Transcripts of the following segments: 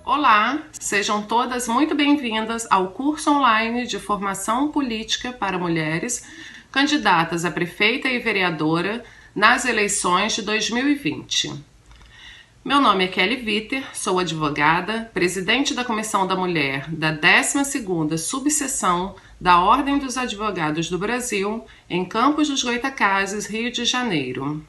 Olá, sejam todas muito bem-vindas ao curso online de formação política para mulheres candidatas a prefeita e vereadora nas eleições de 2020. Meu nome é Kelly Viter, sou advogada, presidente da Comissão da Mulher da 12ª Subseção da Ordem dos Advogados do Brasil, em Campos dos Goytacazes, Rio de Janeiro.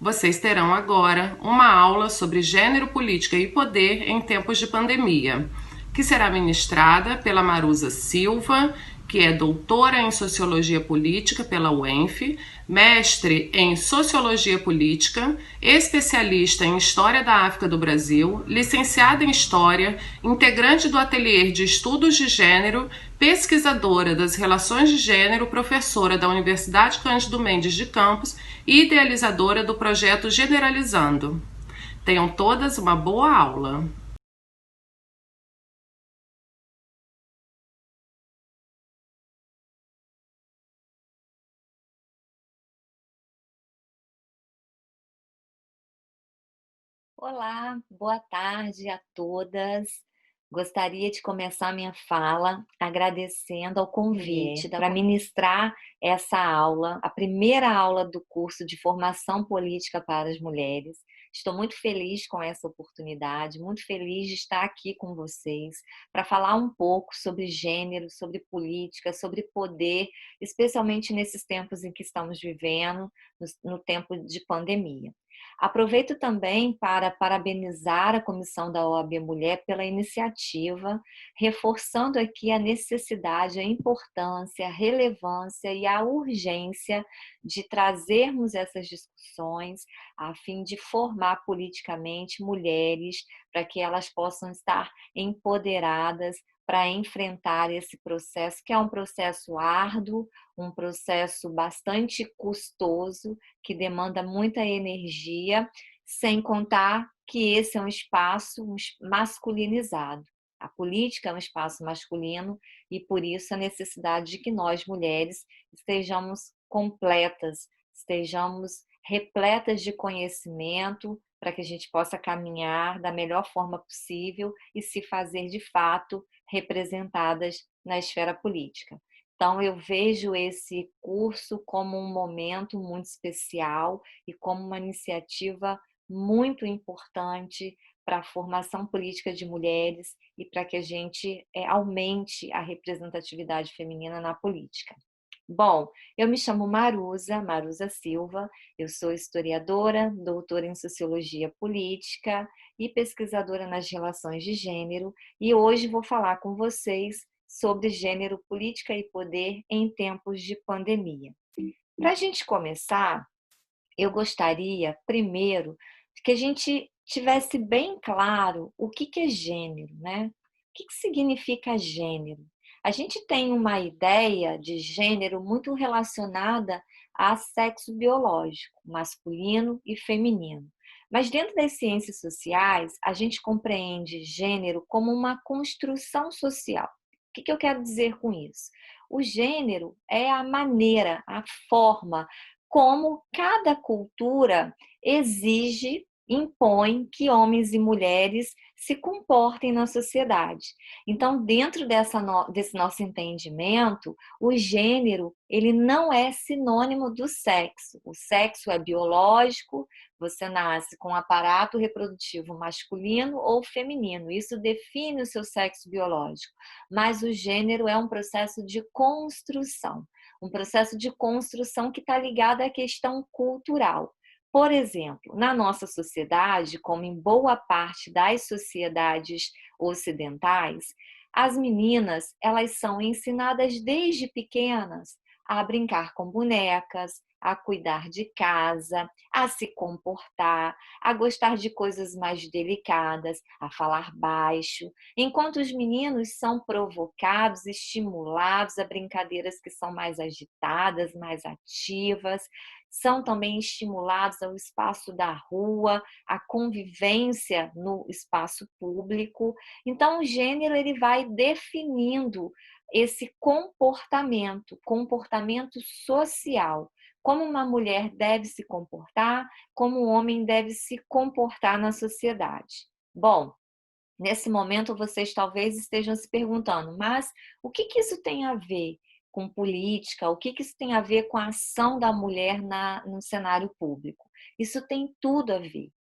Vocês terão agora uma aula sobre gênero, política e poder em tempos de pandemia, que será ministrada pela Maruza Silva, que é doutora em Sociologia Política pela UENF, mestre em Sociologia Política, especialista em História da África do Brasil, licenciada em História, integrante do Ateliê de Estudos de Gênero, pesquisadora das relações de gênero, professora da Universidade Cândido Mendes de Campos e idealizadora do projeto Generalizando. Tenham todas uma boa aula. Olá, boa tarde a todas. Gostaria de começar minha fala agradecendo ao convite para ministrar essa aula, a primeira aula do curso de formação política para as mulheres. Estou muito feliz com essa oportunidade, muito feliz de estar aqui com vocês para falar um pouco sobre gênero, sobre política, sobre poder, especialmente nesses tempos em que estamos vivendo, no tempo de pandemia. Aproveito também para parabenizar a Comissão da OAB Mulher pela iniciativa, reforçando aqui a necessidade, a importância, a relevância e a urgência de trazermos essas discussões a fim de formar politicamente mulheres para que elas possam estar empoderadas para enfrentar esse processo, que é um processo árduo, um processo bastante custoso, que demanda muita energia, sem contar que esse é um espaço masculinizado. A política é um espaço masculino e, por isso, a necessidade de que nós, mulheres, estejamos completas, estejamos repletas de conhecimento para que a gente possa caminhar da melhor forma possível e se fazer, de fato, representadas na esfera política. Então, eu vejo esse curso como um momento muito especial e como uma iniciativa muito importante para a formação política de mulheres e para que a gente aumente a representatividade feminina na política. Bom, eu me chamo Maruza Silva, eu sou historiadora, doutora em Sociologia Política e pesquisadora nas relações de gênero, e hoje vou falar com vocês sobre gênero, política e poder em tempos de pandemia. Para a gente começar, eu gostaria, primeiro, que a gente tivesse bem claro o que é gênero, né? O que significa gênero? A gente tem uma ideia de gênero muito relacionada a sexo biológico, masculino e feminino. Mas dentro das ciências sociais, a gente compreende gênero como uma construção social. O que eu quero dizer com isso? O gênero é a maneira, a forma como cada cultura exige, impõe que homens e mulheres se comportem na sociedade. Então, dentro desse nosso entendimento, o gênero ele não é sinônimo do sexo. O sexo é biológico, você nasce com um aparato reprodutivo masculino ou feminino. Isso define o seu sexo biológico. Mas o gênero é um processo de construção. Um processo de construção que está ligado à questão cultural. Por exemplo, na nossa sociedade, como em boa parte das sociedades ocidentais, as meninas elas são ensinadas desde pequenas a brincar com bonecas, a cuidar de casa, a se comportar, a gostar de coisas mais delicadas, a falar baixo, enquanto os meninos são provocados, estimulados a brincadeiras que são mais agitadas, mais ativas, são também estimulados ao espaço da rua, à convivência no espaço público. Então, o gênero ele vai definindo esse comportamento social, como uma mulher deve se comportar, como um homem deve se comportar na sociedade. Bom, Nesse momento, vocês talvez estejam se perguntando, mas o que que isso tem a ver com política? O que que isso tem a ver com a ação da mulher no cenário público? Isso tem tudo a ver.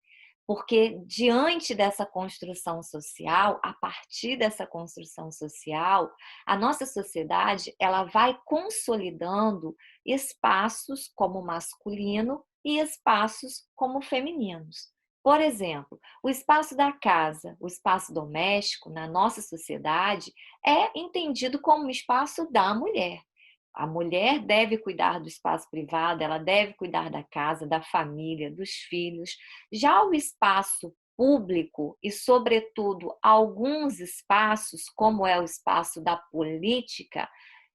Porque diante dessa construção social, a partir dessa construção social, a nossa sociedade ela vai consolidando espaços como masculino e espaços como femininos. Por exemplo, o espaço da casa, o espaço doméstico na nossa sociedade é entendido como um espaço da mulher. A mulher deve cuidar do espaço privado, ela deve cuidar da casa, da família, dos filhos. Já o espaço público e, sobretudo, alguns espaços, como é o espaço da política,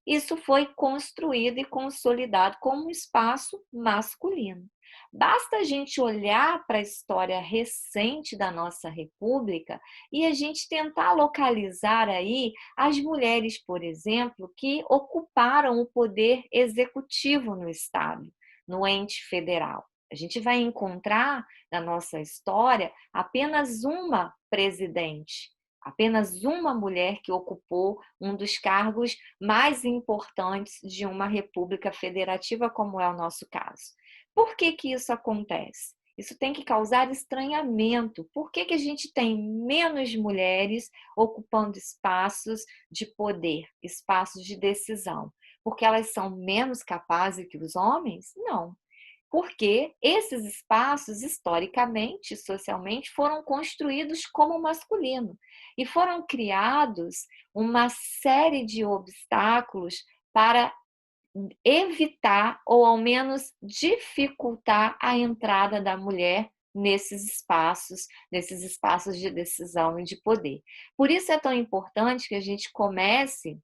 isso foi construído e consolidado como um espaço masculino. Basta a gente olhar para a história recente da nossa República e a gente tentar localizar aí as mulheres, por exemplo, que ocuparam o poder executivo no Estado, no ente federal. A gente vai encontrar na nossa história apenas uma presidente, apenas uma mulher que ocupou um dos cargos mais importantes de uma república federativa, como é o nosso caso. Por que que isso acontece? Isso tem que causar estranhamento. Por que que a gente tem menos mulheres ocupando espaços de poder, espaços de decisão? Porque elas são menos capazes que os homens? Não. Porque esses espaços, historicamente, socialmente, foram construídos como masculino e foram criados uma série de obstáculos para evitar ou ao menos dificultar a entrada da mulher nesses espaços de decisão e de poder. Por isso é tão importante que a gente comece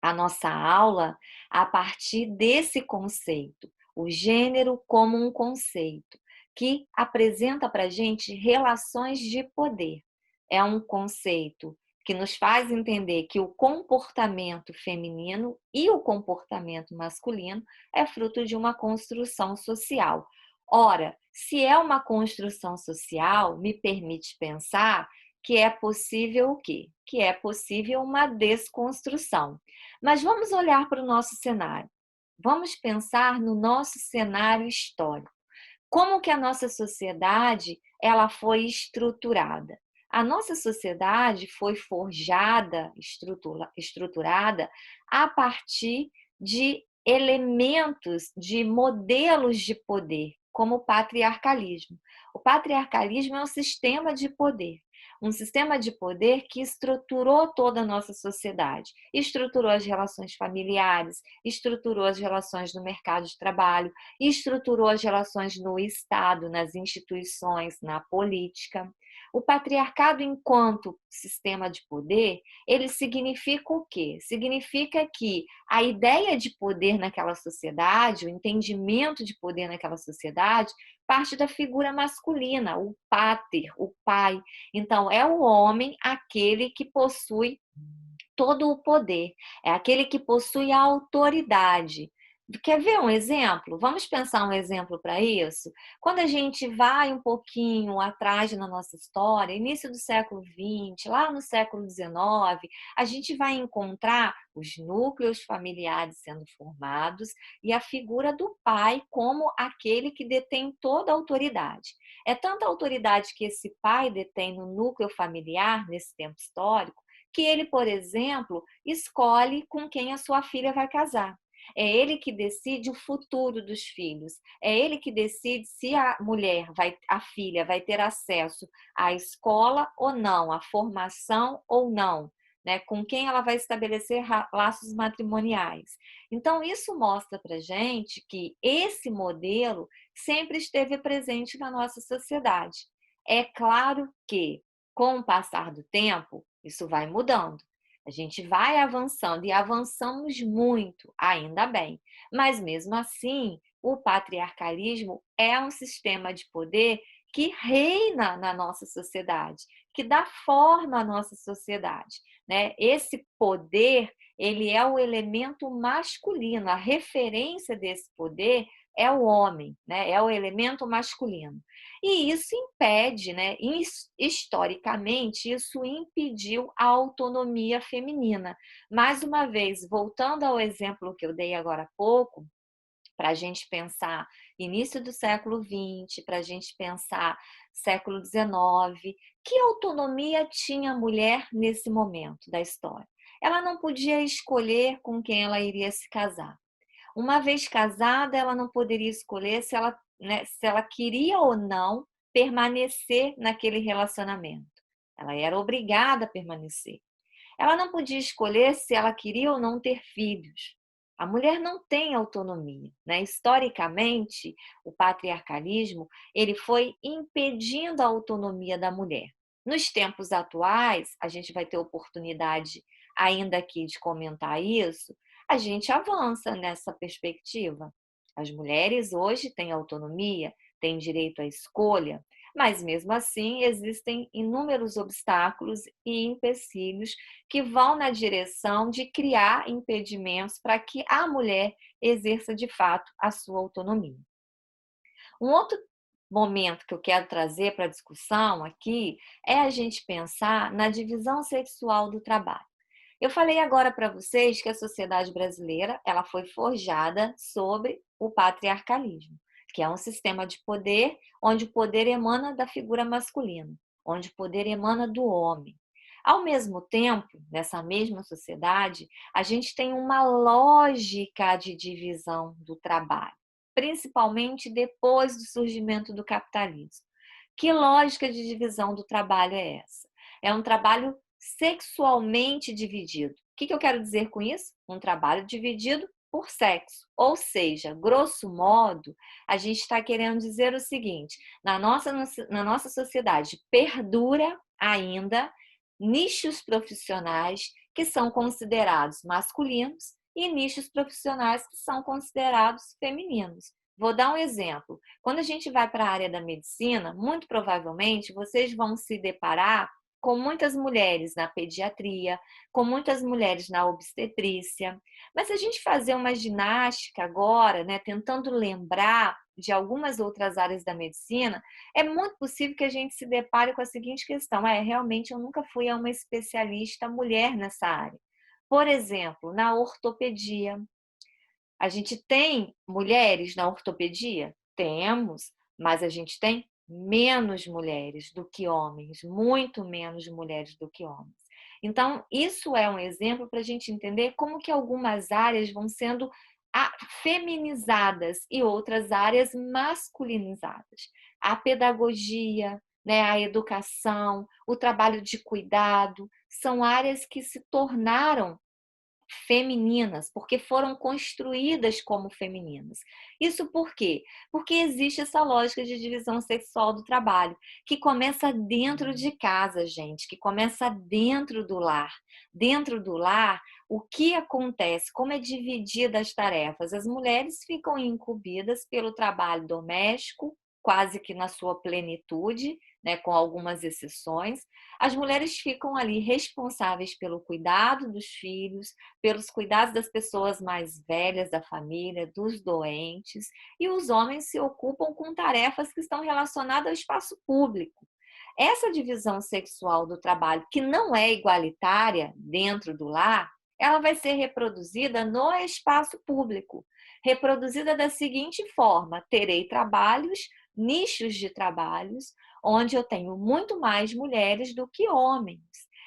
a nossa aula a partir desse conceito, o gênero como um conceito, que apresenta para a gente relações de poder. É um conceito que nos faz entender que o comportamento feminino e o comportamento masculino é fruto de uma construção social. Ora, se é uma construção social, me permite pensar que é possível o quê? Que é possível uma desconstrução. Mas vamos olhar para o nosso cenário. Vamos pensar no nosso cenário histórico. Como que a nossa sociedade ela foi estruturada? A nossa sociedade foi forjada, estruturada a partir de elementos, de modelos de poder, como o patriarcalismo. O patriarcalismo é um sistema de poder. Um sistema de poder que estruturou toda a nossa sociedade, estruturou as relações familiares, estruturou as relações no mercado de trabalho, estruturou as relações no Estado, nas instituições, na política. O patriarcado, enquanto sistema de poder, ele significa o quê? Significa que a ideia de poder naquela sociedade, o entendimento de poder naquela sociedade, parte da figura masculina, o pater, o pai. Então, é o homem aquele que possui todo o poder, é aquele que possui a autoridade. Quer ver um exemplo? Vamos pensar um exemplo para isso? Quando a gente vai um pouquinho atrás na nossa história, início do século XX, lá no século XIX, a gente vai encontrar os núcleos familiares sendo formados e a figura do pai como aquele que detém toda a autoridade. É tanta autoridade que esse pai detém no núcleo familiar, nesse tempo histórico, que ele, por exemplo, escolhe com quem a sua filha vai casar. É ele que decide o futuro dos filhos. É ele que decide se a mulher, a filha, vai ter acesso à escola ou não, à formação ou não, né? Com quem ela vai estabelecer laços matrimoniais. Então, isso mostra para gente que esse modelo sempre esteve presente na nossa sociedade. É claro que, com o passar do tempo, isso vai mudando. A gente vai avançando e avançamos muito, ainda bem. Mas mesmo assim, o patriarcalismo é um sistema de poder que reina na nossa sociedade, que dá forma à nossa sociedade, né? Esse poder, ele é o elemento masculino, a referência desse poder é o homem, né? É o elemento masculino. E isso impede, né? Historicamente, isso impediu a autonomia feminina. Mais uma vez, voltando ao exemplo que eu dei agora há pouco, para a gente pensar início do século XX, para a gente pensar século XIX, que autonomia tinha a mulher nesse momento da história? Ela não podia escolher com quem ela iria se casar. Uma vez casada, ela não poderia escolher se ela, né, se ela queria ou não permanecer naquele relacionamento. Ela era obrigada a permanecer. Ela não podia escolher se ela queria ou não ter filhos. A mulher não tem autonomia, né? Historicamente, o patriarcalismo ele foi impedindo a autonomia da mulher. Nos tempos atuais, a gente vai ter oportunidade ainda aqui de comentar isso, a gente avança nessa perspectiva. As mulheres hoje têm autonomia, têm direito à escolha, mas mesmo assim existem inúmeros obstáculos e empecilhos que vão na direção de criar impedimentos para que a mulher exerça de fato a sua autonomia. Um outro momento que eu quero trazer para a discussão aqui é a gente pensar na divisão sexual do trabalho. Eu falei agora para vocês que a sociedade brasileira ela foi forjada sobre o patriarcalismo, que é um sistema de poder onde o poder emana da figura masculina, onde o poder emana do homem. Ao mesmo tempo, nessa mesma sociedade, a gente tem uma lógica de divisão do trabalho, principalmente depois do surgimento do capitalismo. Que lógica de divisão do trabalho é essa? É um trabalho sexualmente dividido. O que eu quero dizer com isso? Um trabalho dividido por sexo. Ou seja, grosso modo, a gente está querendo dizer o seguinte: na nossa sociedade perdura ainda nichos profissionais que são considerados masculinos e nichos profissionais que são considerados femininos. Vou dar um exemplo. Quando a gente vai para a área da medicina, muito provavelmente vocês vão se deparar com muitas mulheres na pediatria, com muitas mulheres na obstetrícia. Mas se a gente fazer uma ginástica agora, né, tentando lembrar de algumas outras áreas da medicina, é muito possível que a gente se depare com a seguinte questão: realmente eu nunca fui a uma especialista mulher nessa área. Por exemplo, na ortopedia. A gente tem mulheres na ortopedia? Temos, mas a gente tem menos mulheres do que homens, muito menos mulheres do que homens. Então, isso é um exemplo para a gente entender como que algumas áreas vão sendo feminizadas e outras áreas masculinizadas. A pedagogia, né, a educação, o trabalho de cuidado, são áreas que se tornaram femininas, porque foram construídas como femininas. Isso por quê? Porque existe essa lógica de divisão sexual do trabalho, que começa dentro de casa, gente, que começa dentro do lar. Dentro do lar, o que acontece? Como é dividida as tarefas? As mulheres ficam incumbidas pelo trabalho doméstico, quase que na sua plenitude, né, com algumas exceções. As mulheres ficam ali responsáveis pelo cuidado dos filhos, pelos cuidados das pessoas mais velhas da família, dos doentes, e os homens se ocupam com tarefas que estão relacionadas ao espaço público. Essa divisão sexual do trabalho, que não é igualitária dentro do lar, ela vai ser reproduzida no espaço público. Reproduzida da seguinte forma: terei trabalhos, nichos de trabalhos, onde eu tenho muito mais mulheres do que homens.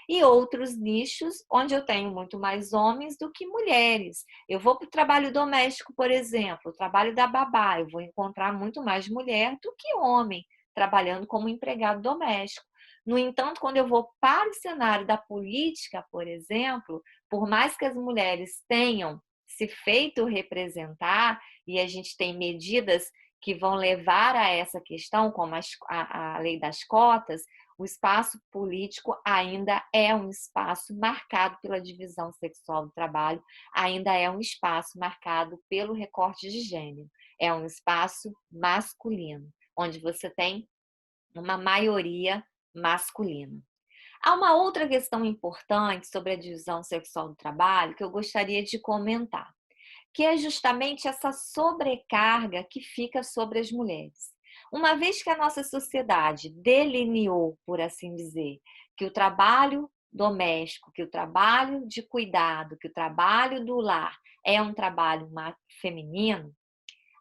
E outros nichos onde eu tenho muito mais homens do que mulheres. Eu vou para o trabalho doméstico, por exemplo, o trabalho da babá, eu vou encontrar muito mais mulher do que homem trabalhando como empregado doméstico. No entanto, quando eu vou para o cenário da política, por exemplo, por mais que as mulheres tenham se feito representar, e a gente tem medidas que vão levar a essa questão, como a lei das cotas, o espaço político ainda é um espaço marcado pela divisão sexual do trabalho, ainda é um espaço marcado pelo recorte de gênero. É um espaço masculino, onde você tem uma maioria masculina. Há uma outra questão importante sobre a divisão sexual do trabalho que eu gostaria de comentar, que é justamente essa sobrecarga que fica sobre as mulheres. Uma vez que a nossa sociedade delineou, por assim dizer, que o trabalho doméstico, que o trabalho de cuidado, que o trabalho do lar é um trabalho feminino,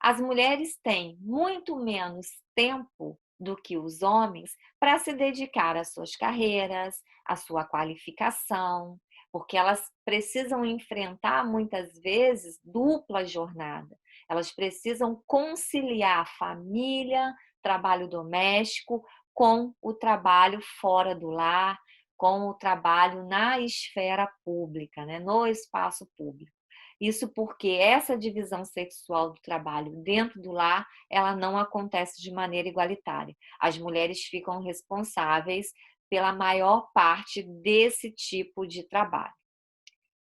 as mulheres têm muito menos tempo do que os homens para se dedicar às suas carreiras, à sua qualificação, porque elas precisam enfrentar muitas vezes dupla jornada. Elas precisam conciliar família, trabalho doméstico com o trabalho fora do lar, com o trabalho na esfera pública, né, no espaço público. Isso porque essa divisão sexual do trabalho dentro do lar, ela não acontece de maneira igualitária. As mulheres ficam responsáveis pela maior parte desse tipo de trabalho.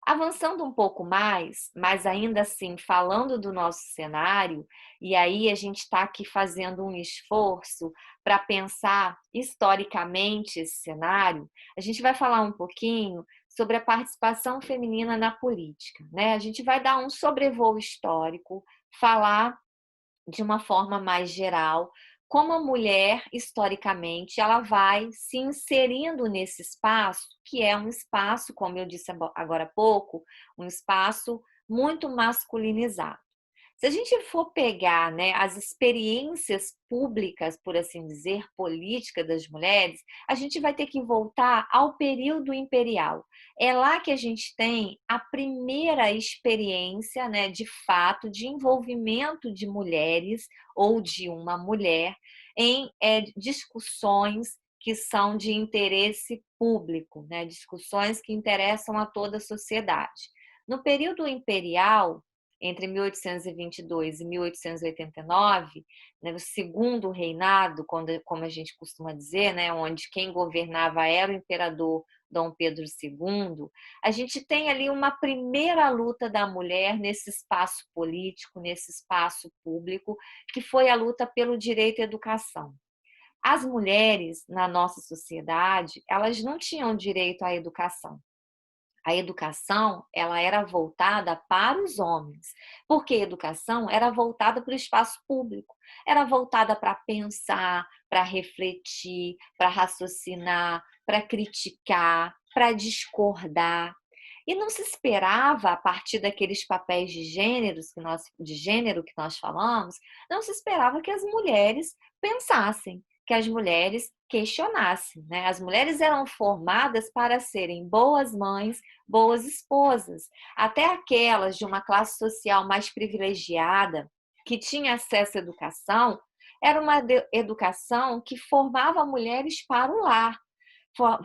Avançando um pouco mais, mas ainda assim falando do nosso cenário, e aí a gente está aqui fazendo um esforço para pensar historicamente esse cenário, a gente vai falar um pouquinho sobre a participação feminina na política, né? A gente vai dar um sobrevoo histórico, falar de uma forma mais geral, como a mulher, historicamente, ela vai se inserindo nesse espaço, que é um espaço, como eu disse agora há pouco, um espaço muito masculinizado. Se a gente for pegar, né, as experiências públicas, por assim dizer, políticas das mulheres, a gente vai ter que voltar ao período imperial. É lá que a gente tem a primeira experiência, né, de fato, de envolvimento de mulheres ou de uma mulher em discussões que são de interesse público, né, discussões que interessam a toda a sociedade. No período imperial, entre 1822 e 1889, né, o segundo reinado, como a gente costuma dizer, né, onde quem governava era o imperador Dom Pedro II, a gente tem ali uma primeira luta da mulher nesse espaço político, nesse espaço público, que foi a luta pelo direito à educação. As mulheres na nossa sociedade, elas não tinham direito à educação. A educação, ela era voltada para os homens, porque a educação era voltada para o espaço público, era voltada para pensar, para refletir, para raciocinar, para criticar, para discordar. E não se esperava, a partir daqueles papéis de gênero que nós falamos, não se esperava que as mulheres pensassem, que as mulheres questionassem, né? As mulheres eram formadas para serem boas mães, boas esposas. Até aquelas de uma classe social mais privilegiada, que tinha acesso à educação, era uma educação que formava mulheres para o lar,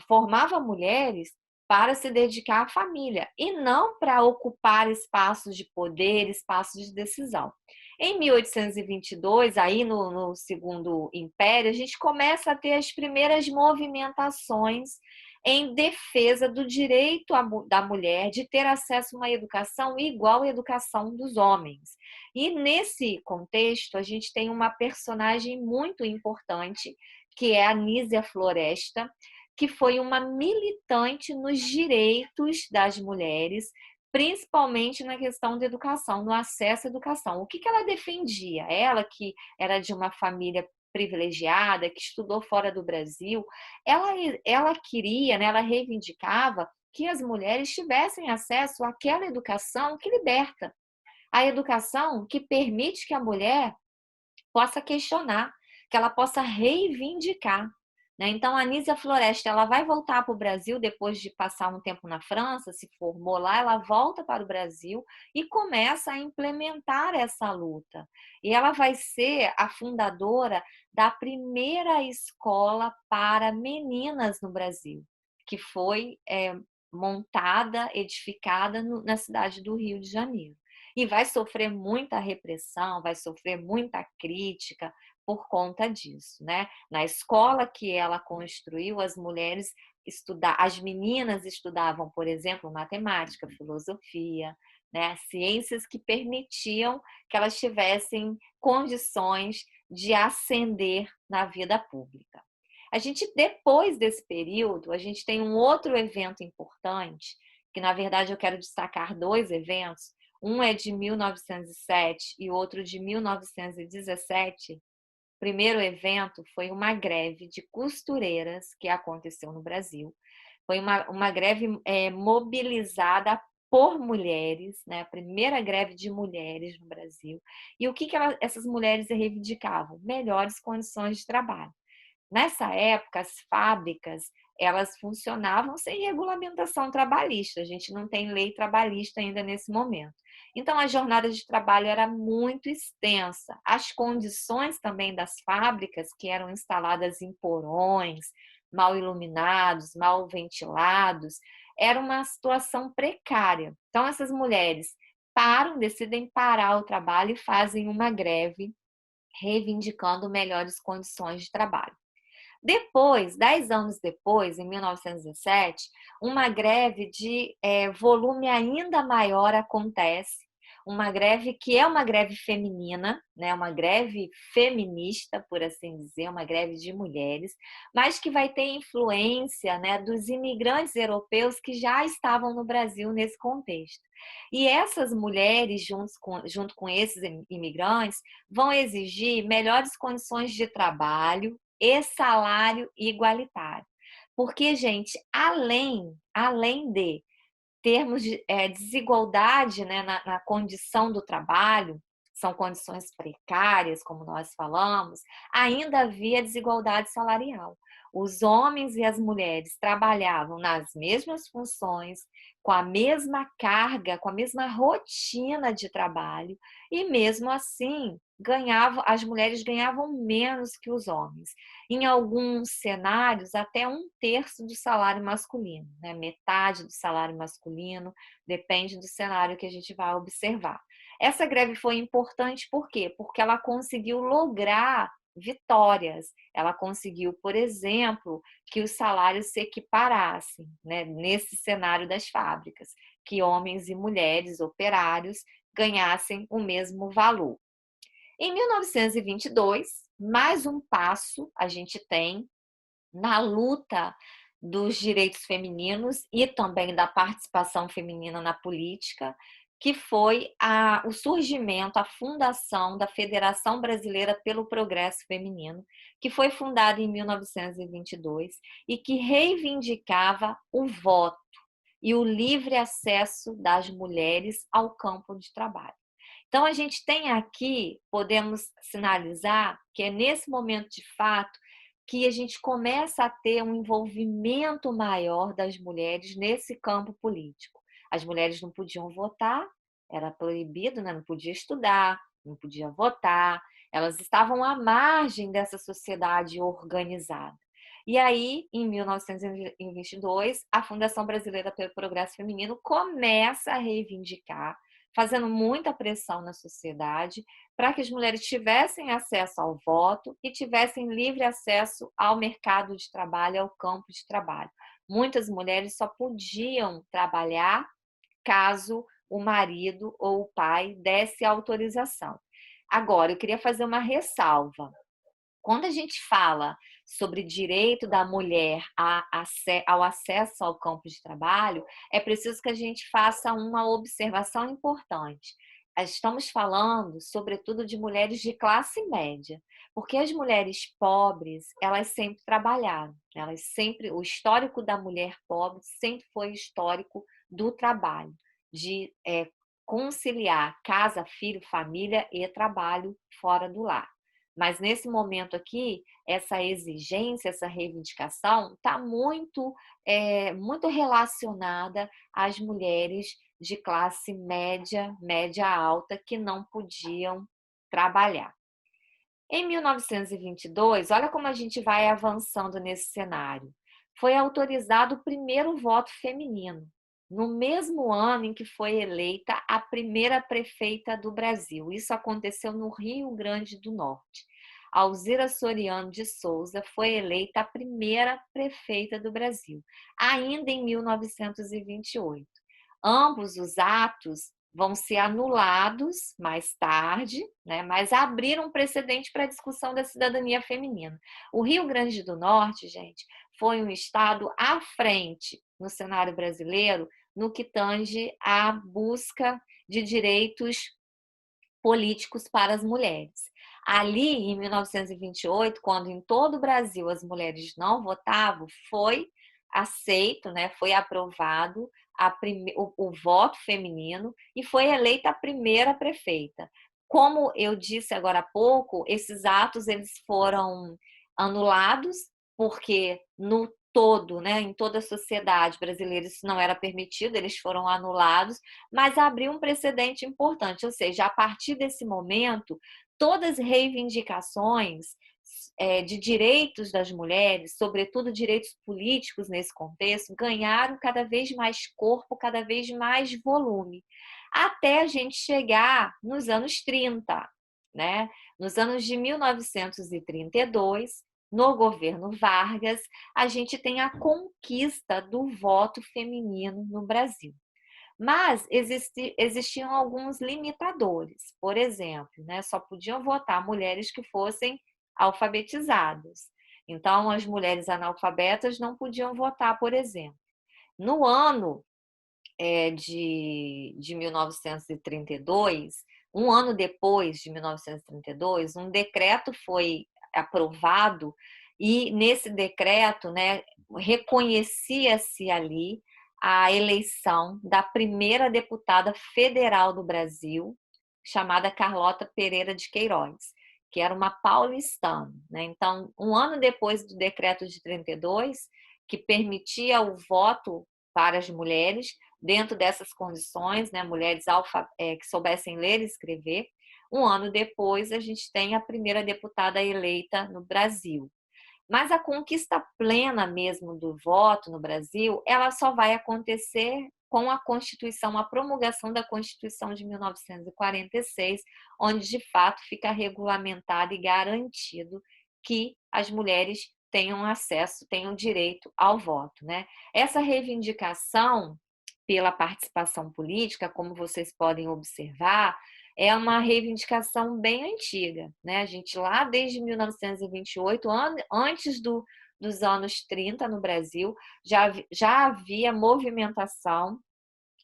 formava mulheres para se dedicar à família e não para ocupar espaços de poder, espaços de decisão. Em 1822, aí no Segundo Império, a gente começa a ter as primeiras movimentações em defesa do direito da mulher de ter acesso a uma educação igual à educação dos homens. E nesse contexto, a gente tem uma personagem muito importante, que é a Nísia Floresta, que foi uma militante nos direitos das mulheres, principalmente na questão da educação, no acesso à educação. O que ela defendia? Ela, que era de uma família privilegiada, que estudou fora do Brasil, ela queria, né, ela reivindicava que as mulheres tivessem acesso àquela educação que liberta, a educação que permite que a mulher possa questionar, que ela possa reivindicar. Né? Então, a Nísia Floresta ela vai voltar para o Brasil depois de passar um tempo na França, se formou lá, ela volta para o Brasil e começa a implementar essa luta. E ela vai ser a fundadora da primeira escola para meninas no Brasil, que foi montada, edificada na cidade do Rio de Janeiro. E vai sofrer muita repressão, vai sofrer muita crítica por conta disso, né? Na escola que ela construiu, as meninas estudavam, por exemplo, matemática, filosofia, né? Ciências que permitiam que elas tivessem condições de ascender na vida pública. Depois desse período, a gente tem um outro evento importante, que na verdade eu quero destacar dois eventos. um é de 1907 e outro de 1917, o primeiro evento foi uma greve de costureiras que aconteceu no Brasil. Foi uma greve mobilizada por mulheres, né? A primeira greve de mulheres no Brasil. E o que essas mulheres reivindicavam? Melhores condições de trabalho. Nessa época, as fábricas elas funcionavam sem regulamentação trabalhista. A gente não tem lei trabalhista ainda nesse momento. Então, a jornada de trabalho era muito extensa. As condições também das fábricas, que eram instaladas em porões, mal iluminados, mal ventilados, era uma situação precária. Então, essas mulheres decidem parar o trabalho e fazem uma greve reivindicando melhores condições de trabalho. Depois, 10 anos depois, em 1917, uma greve de volume ainda maior acontece, uma greve que é uma greve feminina, né, uma greve feminista, por assim dizer, uma greve de mulheres, mas que vai ter influência, né, dos imigrantes europeus que já estavam no Brasil nesse contexto. E essas mulheres, junto com esses imigrantes, vão exigir melhores condições de trabalho e salário igualitário. Porque, gente, além de termos desigualdade, né, na condição do trabalho, são condições precárias, como nós falamos, ainda havia desigualdade salarial. Os homens e as mulheres trabalhavam nas mesmas funções, com a mesma carga, com a mesma rotina de trabalho, e mesmo assim as mulheres ganhavam menos que os homens. Em alguns cenários, até um terço do salário masculino, né? Metade do salário masculino, depende do cenário que a gente vai observar. Essa greve foi importante por quê? Porque ela conseguiu lograr vitórias. Ela conseguiu, por exemplo, que os salários se equiparassem, né? Nesse cenário das fábricas, que homens e mulheres, operários, ganhassem o mesmo valor. Em 1922, mais um passo a gente tem na luta dos direitos femininos e também da participação feminina na política, que foi o surgimento, a fundação da Federação Brasileira pelo Progresso Feminino, que foi fundada em 1922 e que reivindicava o voto e o livre acesso das mulheres ao campo de trabalho. Então, a gente tem aqui, podemos sinalizar que é nesse momento de fato que a gente começa a ter um envolvimento maior das mulheres nesse campo político. As mulheres não podiam votar, era proibido, né? Não podia estudar, não podia votar, elas estavam à margem dessa sociedade organizada. E aí, em 1922, a Fundação Brasileira pelo Progresso Feminino começa a reivindicar, fazendo muita pressão na sociedade, para que as mulheres tivessem acesso ao voto e tivessem livre acesso ao mercado de trabalho, ao campo de trabalho. Muitas mulheres só podiam trabalhar caso o marido ou o pai desse autorização. Agora, eu queria fazer uma ressalva. Quando a gente fala sobre direito da mulher ao acesso ao campo de trabalho, é preciso que a gente faça uma observação importante. Estamos falando, sobretudo, de mulheres de classe média, porque as mulheres pobres, elas sempre trabalharam, o histórico da mulher pobre sempre foi o histórico do trabalho, de conciliar casa, filho, família e trabalho fora do lar. Mas nesse momento aqui, essa exigência, essa reivindicação está muito relacionada às mulheres de classe média, média alta, que não podiam trabalhar. Em 1922, olha como a gente vai avançando nesse cenário. Foi autorizado o primeiro voto feminino, no mesmo ano em que foi eleita a primeira prefeita do Brasil. Isso aconteceu no Rio Grande do Norte. Alzira Soriano de Souza foi eleita a primeira prefeita do Brasil, ainda em 1928. Ambos os atos vão ser anulados mais tarde, né? Mas abriram um precedente para a discussão da cidadania feminina. O Rio Grande do Norte, gente, foi um estado à frente no cenário brasileiro no que tange à busca de direitos políticos para as mulheres. Ali, em 1928, quando em todo o Brasil as mulheres não votavam, foi aceito, né, foi aprovado o voto feminino e foi eleita a primeira prefeita. Como eu disse agora há pouco, esses atos eles foram anulados porque no todo, né, em toda a sociedade brasileira isso não era permitido, eles foram anulados, mas abriu um precedente importante, ou seja, a partir desse momento, todas as reivindicações de direitos das mulheres, sobretudo direitos políticos nesse contexto, ganharam cada vez mais corpo, cada vez mais volume, até a gente chegar nos anos 30, né? Nos anos de 1932, no governo Vargas, a gente tem a conquista do voto feminino no Brasil. Mas existiam alguns limitadores. Por exemplo, né, só podiam votar mulheres que fossem alfabetizadas. Então, as mulheres analfabetas não podiam votar, por exemplo. No ano de 1932, um ano depois de 1932, um decreto foi aprovado e nesse decreto, né, reconhecia-se ali a eleição da primeira deputada federal do Brasil, chamada Carlota Pereira de Queiroz, que era uma paulistana, né? Então, um ano depois do decreto de 32, que permitia o voto para as mulheres, dentro dessas condições, né, mulheres que soubessem ler e escrever. Um ano depois, a gente tem a primeira deputada eleita no Brasil. Mas a conquista plena mesmo do voto no Brasil, ela só vai acontecer com a Constituição, a promulgação da Constituição de 1946, onde de fato fica regulamentado e garantido que as mulheres tenham acesso, tenham direito ao voto, né? Essa reivindicação pela participação política, como vocês podem observar, é uma reivindicação bem antiga, né? A gente lá desde 1928, antes dos anos 30 no Brasil, já havia movimentação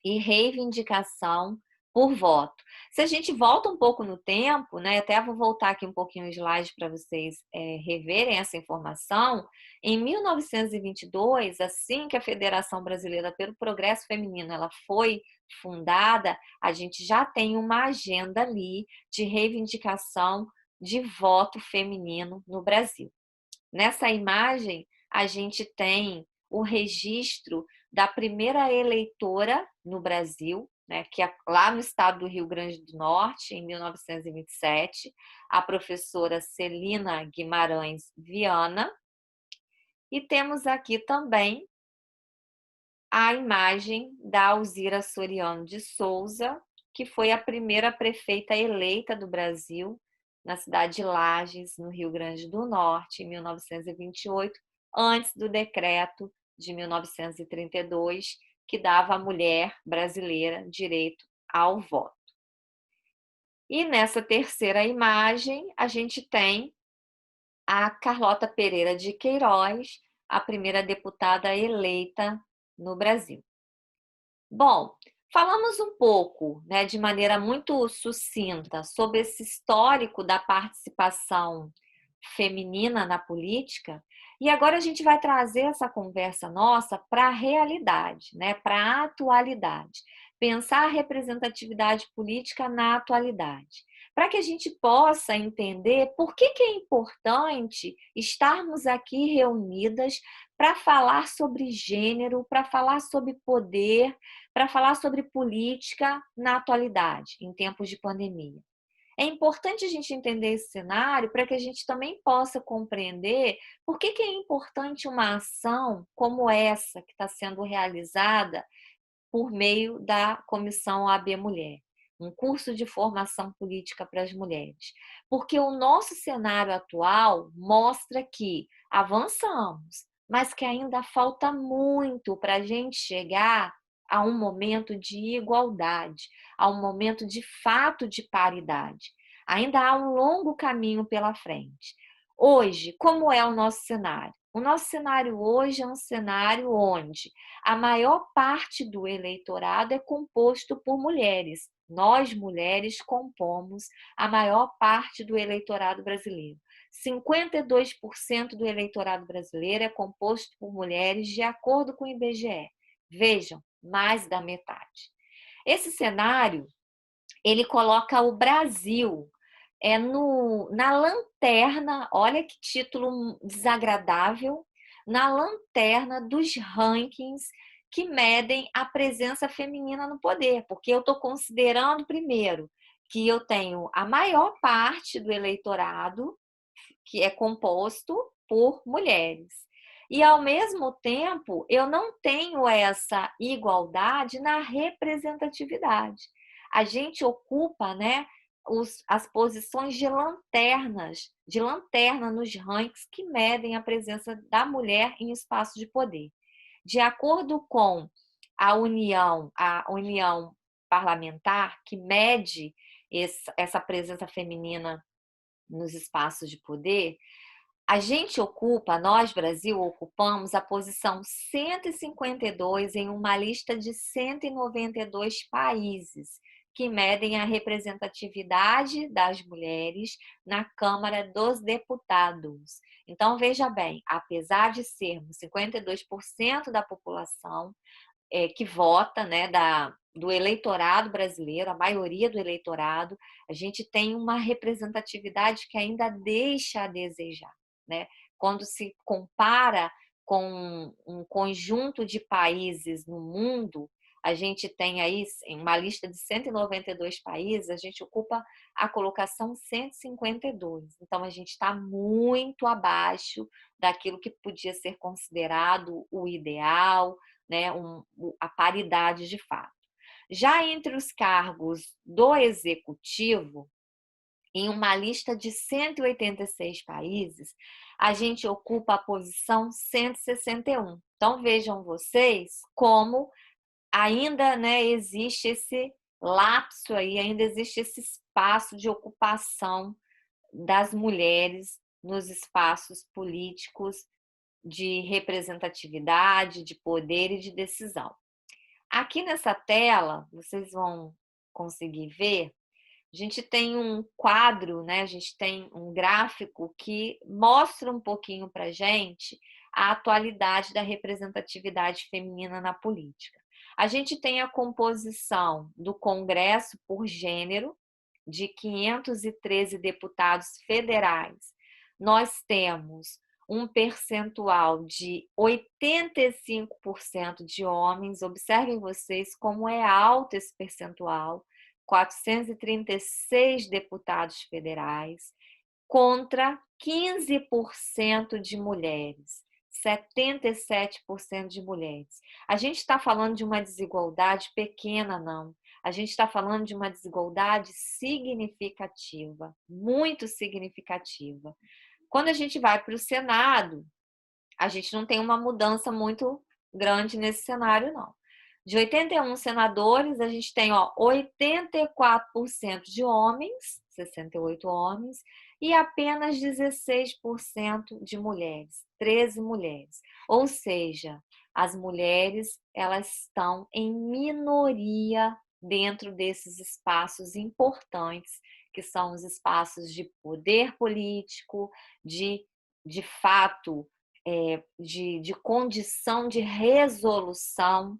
e reivindicação por voto. Se a gente volta um pouco no tempo, né, até vou voltar aqui um pouquinho o slide para vocês reverem essa informação, em 1922, assim que a Federação Brasileira pelo Progresso Feminino ela foi fundada, a gente já tem uma agenda ali de reivindicação de voto feminino no Brasil. Nessa imagem, a gente tem o registro da primeira eleitora no Brasil, né, que é lá no estado do Rio Grande do Norte, em 1927, a professora Celina Guimarães Viana. E temos aqui também a imagem da Alzira Soriano de Souza, que foi a primeira prefeita eleita do Brasil, na cidade de Lages, no Rio Grande do Norte, em 1928, antes do decreto de 1932, que dava à mulher brasileira direito ao voto. E nessa terceira imagem, a gente tem a Carlota Pereira de Queiroz, a primeira deputada eleita no Brasil. Bom, falamos um pouco, né, de maneira muito sucinta sobre esse histórico da participação feminina na política, e agora a gente vai trazer essa conversa nossa para a realidade, né, para a atualidade. Pensar a representatividade política na atualidade, para que a gente possa entender por que é importante estarmos aqui reunidas para falar sobre gênero, para falar sobre poder, para falar sobre política na atualidade, em tempos de pandemia. É importante a gente entender esse cenário para que a gente também possa compreender por que é importante uma ação como essa que está sendo realizada por meio da Comissão AB Mulher, um curso de formação política para as mulheres. Porque o nosso cenário atual mostra que avançamos, mas que ainda falta muito para a gente chegar a um momento de igualdade, a um momento de fato de paridade. Ainda há um longo caminho pela frente. Hoje, como é o nosso cenário? O nosso cenário hoje é um cenário onde a maior parte do eleitorado é composto por mulheres. Nós, mulheres, compomos a maior parte do eleitorado brasileiro. 52% do eleitorado brasileiro é composto por mulheres, de acordo com o IBGE. Vejam, mais da metade. Esse cenário, ele coloca o Brasil na lanterna, olha que título desagradável, na lanterna dos rankings que medem a presença feminina no poder, porque eu estou considerando, primeiro, que eu tenho a maior parte do eleitorado que é composto por mulheres. E, ao mesmo tempo, eu não tenho essa igualdade na representatividade. A gente ocupa, né, as posições de lanterna nos rankings que medem a presença da mulher em espaço de poder. De acordo com a União Parlamentar, que mede essa presença feminina nos espaços de poder, nós, Brasil, ocupamos a posição 152 em uma lista de 192 países que medem a representatividade das mulheres na Câmara dos Deputados. Então, veja bem, apesar de sermos 52% da população que vota, né, do eleitorado brasileiro, a maioria do eleitorado, a gente tem uma representatividade que ainda deixa a desejar, né? Quando se compara com um conjunto de países no mundo, a gente tem aí, em uma lista de 192 países, a gente ocupa a colocação 152. Então, a gente está muito abaixo daquilo que podia ser considerado o ideal, né, a paridade de fato. Já entre os cargos do executivo, em uma lista de 186 países, a gente ocupa a posição 161. Então, vejam vocês como ainda, né, existe esse lapso aí, ainda existe esse espaço de ocupação das mulheres nos espaços políticos de representatividade, de poder e de decisão. Aqui nessa tela, vocês vão conseguir ver, a gente tem um quadro, né? A gente tem um gráfico que mostra um pouquinho para a gente a atualidade da representatividade feminina na política. A gente tem a composição do Congresso por gênero, de 513 deputados federais. Nós temos um percentual de 85% de homens. Observem vocês como é alto esse percentual. 436 deputados federais contra 15% de mulheres, 77% de mulheres. A gente está falando de uma desigualdade pequena, não. A gente está falando de uma desigualdade significativa, muito significativa. Quando a gente vai para o Senado, a gente não tem uma mudança muito grande nesse cenário, não. De 81 senadores, a gente tem 84% de homens, 68 homens, e apenas 16% de mulheres, 13 mulheres. Ou seja, as mulheres, elas estão em minoria dentro desses espaços importantes, que são os espaços de poder político, de fato, de condição de resolução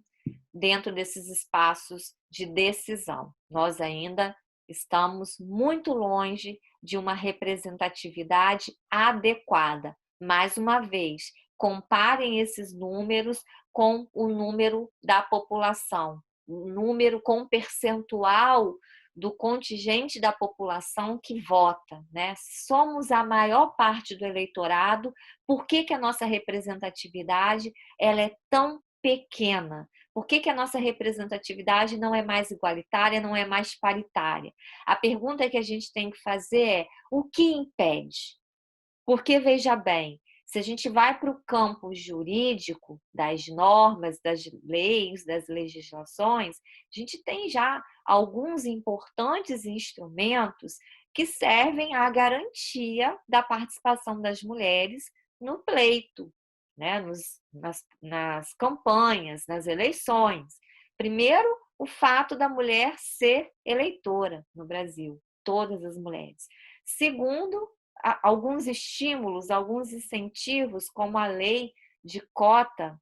dentro desses espaços de decisão. Nós ainda estamos muito longe de uma representatividade adequada. Mais uma vez, comparem esses números com o número da população, o número com o percentual do contingente da população que vota, né? Somos a maior parte do eleitorado. Por que a nossa representatividade ela é tão pequena? Por que a nossa representatividade não é mais igualitária, não é mais paritária? A pergunta que a gente tem que fazer é: o que impede? Porque, veja bem, se a gente vai para o campo jurídico das normas, das leis, das legislações, a gente tem já alguns importantes instrumentos que servem à garantia da participação das mulheres no pleito, né, nas campanhas, nas eleições. Primeiro, o fato da mulher ser eleitora no Brasil, todas as mulheres. Segundo, alguns estímulos, alguns incentivos, como a lei de cota,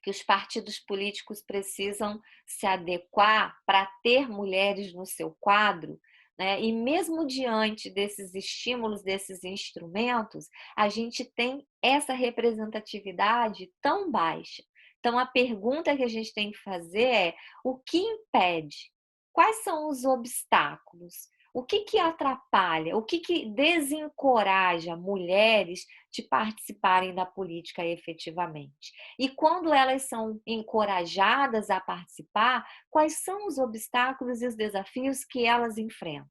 que os partidos políticos precisam se adequar para ter mulheres no seu quadro, né? E mesmo diante desses estímulos, desses instrumentos, a gente tem essa representatividade tão baixa. Então, a pergunta que a gente tem que fazer é: o que impede? Quais são os obstáculos? O que atrapalha? O que desencoraja mulheres de participarem da política efetivamente? E quando elas são encorajadas a participar, quais são os obstáculos e os desafios que elas enfrentam?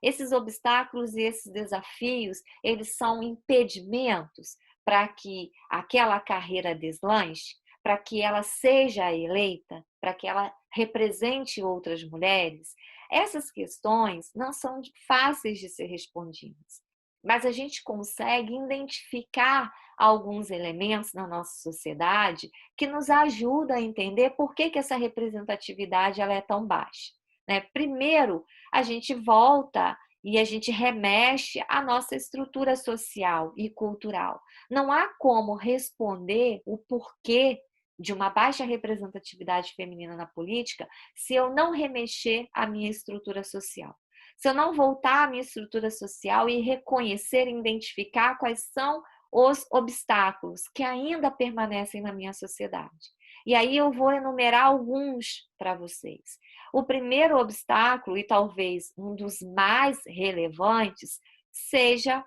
Esses obstáculos e esses desafios, eles são impedimentos para que aquela carreira deslanche, para que ela seja eleita, para que ela represente outras mulheres. Essas questões não são fáceis de ser respondidas, mas a gente consegue identificar alguns elementos na nossa sociedade que nos ajudam a entender por que essa representatividade ela é tão baixa. Né? Primeiro, a gente volta e a gente remexe à nossa estrutura social e cultural. Não há como responder o porquê de uma baixa representatividade feminina na política se eu não remexer à minha estrutura social. Se eu não voltar à minha estrutura social e reconhecer e identificar quais são os obstáculos que ainda permanecem na minha sociedade. E aí eu vou enumerar alguns para vocês. O primeiro obstáculo, e talvez um dos mais relevantes, seja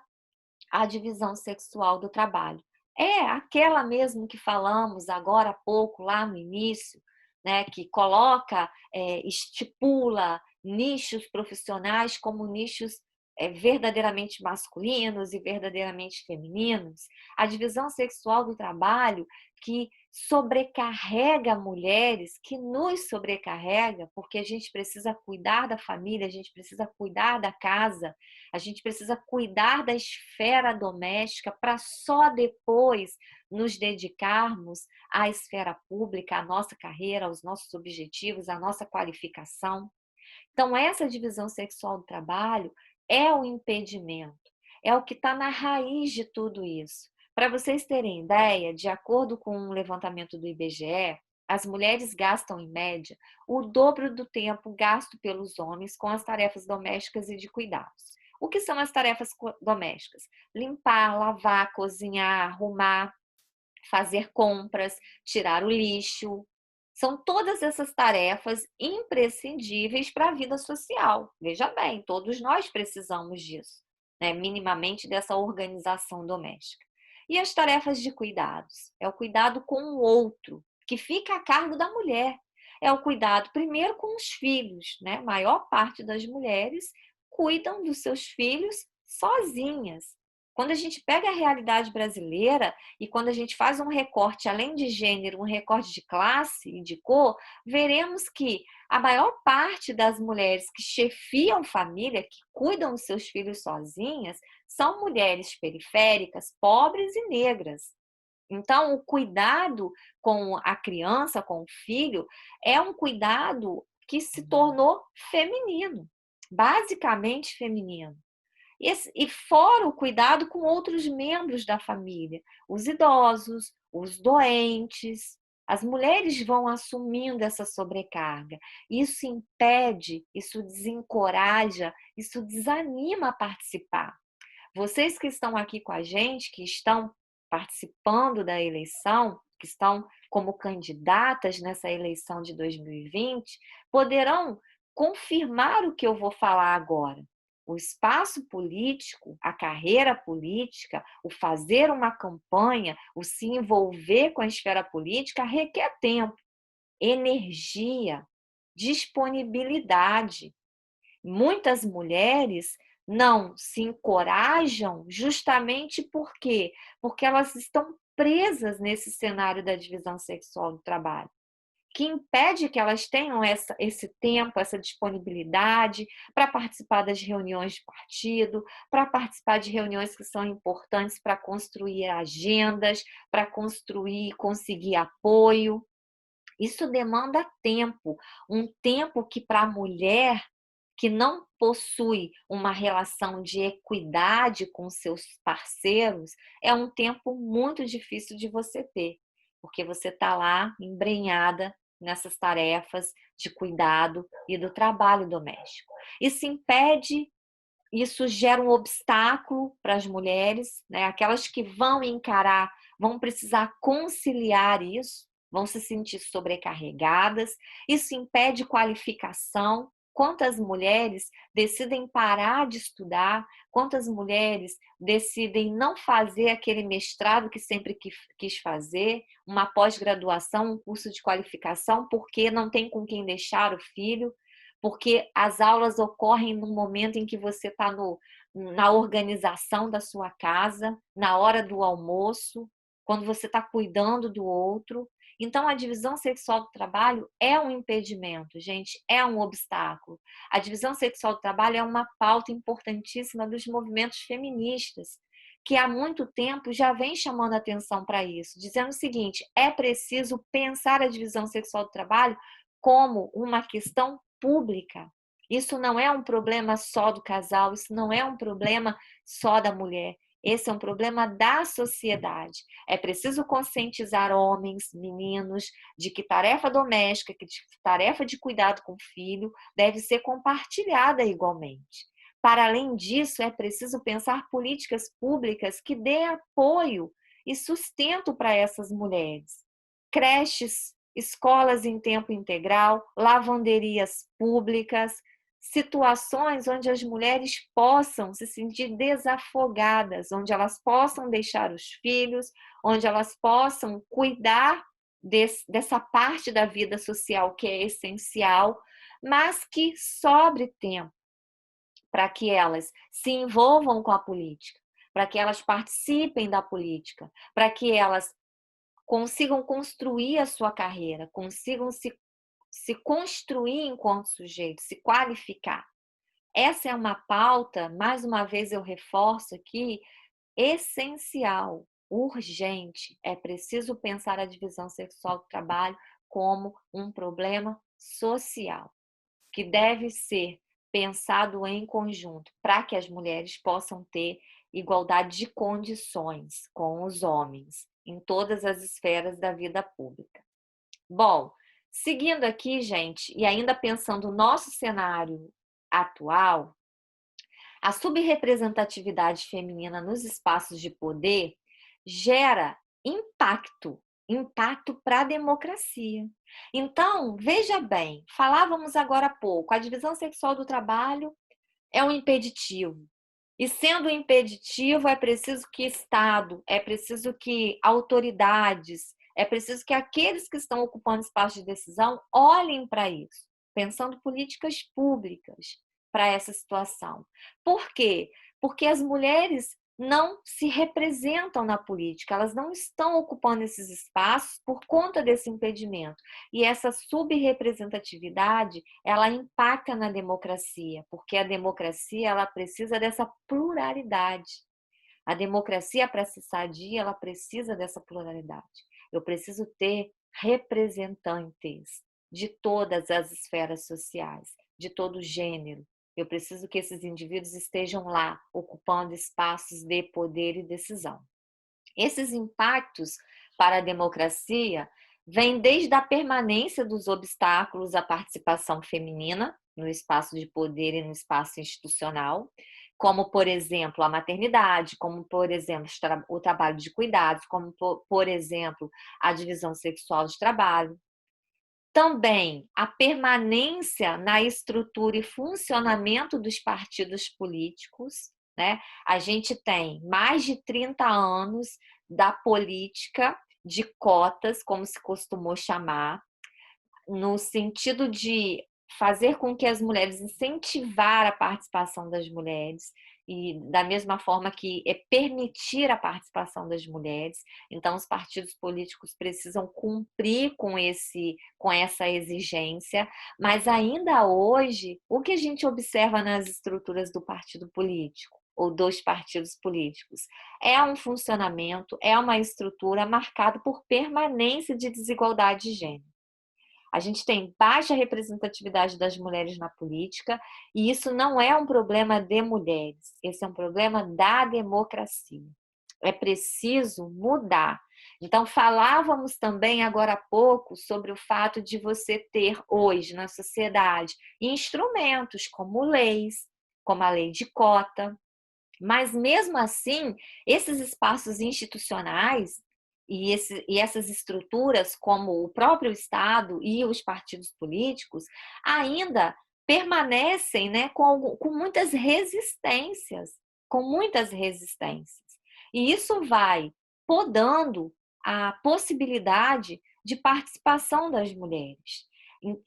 a divisão sexual do trabalho. É aquela mesmo que falamos agora há pouco, lá no início, né, que coloca, estipula nichos profissionais como nichos verdadeiramente masculinos e verdadeiramente femininos. A divisão sexual do trabalho que sobrecarrega mulheres, que nos sobrecarrega, porque a gente precisa cuidar da família, a gente precisa cuidar da casa, a gente precisa cuidar da esfera doméstica para só depois nos dedicarmos à esfera pública, à nossa carreira, aos nossos objetivos, à nossa qualificação. Então, essa divisão sexual do trabalho é o impedimento, é o que está na raiz de tudo isso. Para vocês terem ideia, de acordo com um levantamento do IBGE, as mulheres gastam, em média, o dobro do tempo gasto pelos homens com as tarefas domésticas e de cuidados. O que são as tarefas domésticas? Limpar, lavar, cozinhar, arrumar, fazer compras, tirar o lixo. São todas essas tarefas imprescindíveis para a vida social. Veja bem, todos nós precisamos disso, né? Minimamente dessa organização doméstica. E as tarefas de cuidados? É o cuidado com o outro, que fica a cargo da mulher. É o cuidado primeiro com os filhos, né? A maior parte das mulheres cuidam dos seus filhos sozinhas. Quando a gente pega a realidade brasileira e quando a gente faz um recorte, além de gênero, um recorte de classe e de cor, veremos que a maior parte das mulheres que chefiam família, que cuidam dos seus filhos sozinhas, são mulheres periféricas, pobres e negras. Então, o cuidado com a criança, com o filho, é um cuidado que se tornou feminino, basicamente feminino. E fora o cuidado com outros membros da família, os idosos, os doentes. As mulheres vão assumindo essa sobrecarga. Isso impede, isso desencoraja, isso desanima a participar. Vocês que estão aqui com a gente, que estão participando da eleição, que estão como candidatas nessa eleição de 2020, poderão confirmar o que eu vou falar agora. O espaço político, a carreira política, o fazer uma campanha, o se envolver com a esfera política requer tempo, energia, disponibilidade. Muitas mulheres não se encorajam justamente por quê? Porque elas estão presas nesse cenário da divisão sexual do trabalho. que impede que elas tenham esse tempo, essa disponibilidade para participar das reuniões de partido, para participar de reuniões que são importantes para construir agendas, para construir e conseguir apoio. Isso demanda tempo, um tempo que para a mulher que não possui uma relação de equidade com seus parceiros, é um tempo muito difícil de você ter, porque você está lá embrenhada nessas tarefas de cuidado e do trabalho doméstico. Isso impede, isso gera um obstáculo para as mulheres, né? Aquelas que vão encarar, vão precisar conciliar isso, vão se sentir sobrecarregadas, isso impede qualificação. Quantas mulheres decidem parar de estudar, quantas mulheres decidem não fazer aquele mestrado que sempre quis fazer, uma pós-graduação, um curso de qualificação, porque não tem com quem deixar o filho, porque as aulas ocorrem no momento em que você está na organização da sua casa, na hora do almoço, quando você está cuidando do outro. Então, a divisão sexual do trabalho é um impedimento, gente, é um obstáculo. A divisão sexual do trabalho é uma pauta importantíssima dos movimentos feministas, que há muito tempo já vem chamando atenção para isso, dizendo o seguinte: é preciso pensar a divisão sexual do trabalho como uma questão pública. Isso não é um problema só do casal, isso não é um problema só da mulher. Esse é um problema da sociedade. É preciso conscientizar homens, meninos, de que tarefa doméstica, que tarefa de cuidado com o filho deve ser compartilhada igualmente. Para além disso, é preciso pensar políticas públicas que dê apoio e sustento para essas mulheres. Creches, escolas em tempo integral, lavanderias públicas, situações onde as mulheres possam se sentir desafogadas, onde elas possam deixar os filhos, onde elas possam cuidar dessa parte da vida social que é essencial, mas que sobre tempo para que elas se envolvam com a política, para que elas participem da política, para que elas consigam construir a sua carreira, consigam se construir enquanto sujeito, se qualificar. Essa é uma pauta, mais uma vez eu reforço aqui, essencial, urgente. É preciso pensar a divisão sexual do trabalho como um problema social, que deve ser pensado em conjunto, para que as mulheres possam ter igualdade de condições com os homens em todas as esferas da vida pública. Bom, seguindo aqui, gente, e ainda pensando no nosso cenário atual, a subrepresentatividade feminina nos espaços de poder gera impacto para a democracia. Então, veja bem, falávamos agora há pouco, a divisão sexual do trabalho é um impeditivo. E sendo um impeditivo, é preciso que Estado, é preciso que autoridades, é preciso que aqueles que estão ocupando espaço de decisão olhem para isso, pensando políticas públicas para essa situação. Por quê? Porque as mulheres não se representam na política, elas não estão ocupando esses espaços por conta desse impedimento. E essa subrepresentatividade, ela impacta na democracia, porque a democracia ela precisa dessa pluralidade. A democracia, para se sadia, ela precisa dessa pluralidade. Eu preciso ter representantes de todas as esferas sociais, de todo gênero. Eu preciso que esses indivíduos estejam lá, ocupando espaços de poder e decisão. Esses impactos para a democracia vêm desde a permanência dos obstáculos à participação feminina no espaço de poder e no espaço institucional, como, por exemplo, a maternidade, como, por exemplo, o trabalho de cuidados, como, por exemplo, a divisão sexual de trabalho. Também a permanência na estrutura e funcionamento dos partidos políticos, né? A gente tem mais de 30 anos da política de cotas, como se costumou chamar, no sentido de fazer com que as mulheres, incentivar a participação das mulheres, e da mesma forma que é permitir a participação das mulheres. Então, os partidos políticos precisam cumprir com essa exigência, mas ainda hoje, o que a gente observa nas estruturas do partido político ou dos partidos políticos é um funcionamento, é uma estrutura marcada por permanência de desigualdade de gênero. A gente tem baixa representatividade das mulheres na política, e isso não é um problema de mulheres, esse é um problema da democracia. É preciso mudar. Então, falávamos também agora há pouco sobre o fato de você ter hoje na sociedade instrumentos como leis, como a lei de cota, mas mesmo assim, esses espaços institucionais e essas estruturas, como o próprio Estado e os partidos políticos, ainda permanecem, né, com muitas resistências, com muitas resistências. E isso vai podando a possibilidade de participação das mulheres.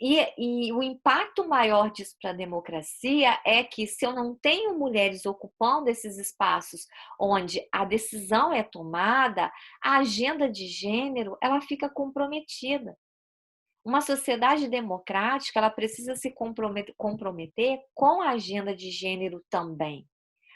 E o impacto maior disso para a democracia é que, se eu não tenho mulheres ocupando esses espaços onde a decisão é tomada, a agenda de gênero ela fica comprometida. Uma sociedade democrática ela precisa se comprometer com a agenda de gênero também.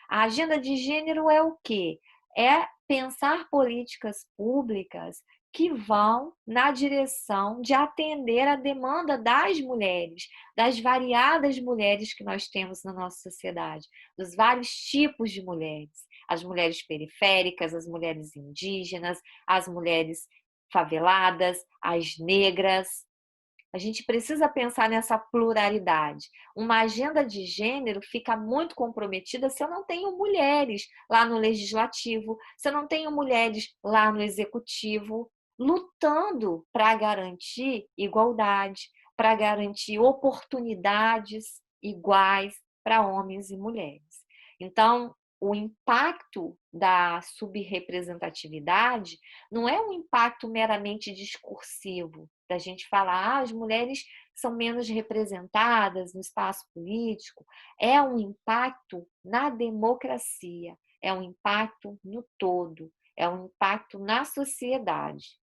A agenda de gênero é o quê? É pensar políticas públicas que vão na direção de atender a demanda das mulheres, das variadas mulheres que nós temos na nossa sociedade, dos vários tipos de mulheres, as mulheres periféricas, as mulheres indígenas, as mulheres faveladas, as negras. A gente precisa pensar nessa pluralidade. Uma agenda de gênero fica muito comprometida se eu não tenho mulheres lá no legislativo, se eu não tenho mulheres lá no executivo, lutando para garantir igualdade, para garantir oportunidades iguais para homens e mulheres. Então, o impacto da subrepresentatividade não é um impacto meramente discursivo, da gente falar, as mulheres são menos representadas no espaço político, é um impacto na democracia, é um impacto no todo, é um impacto na sociedade.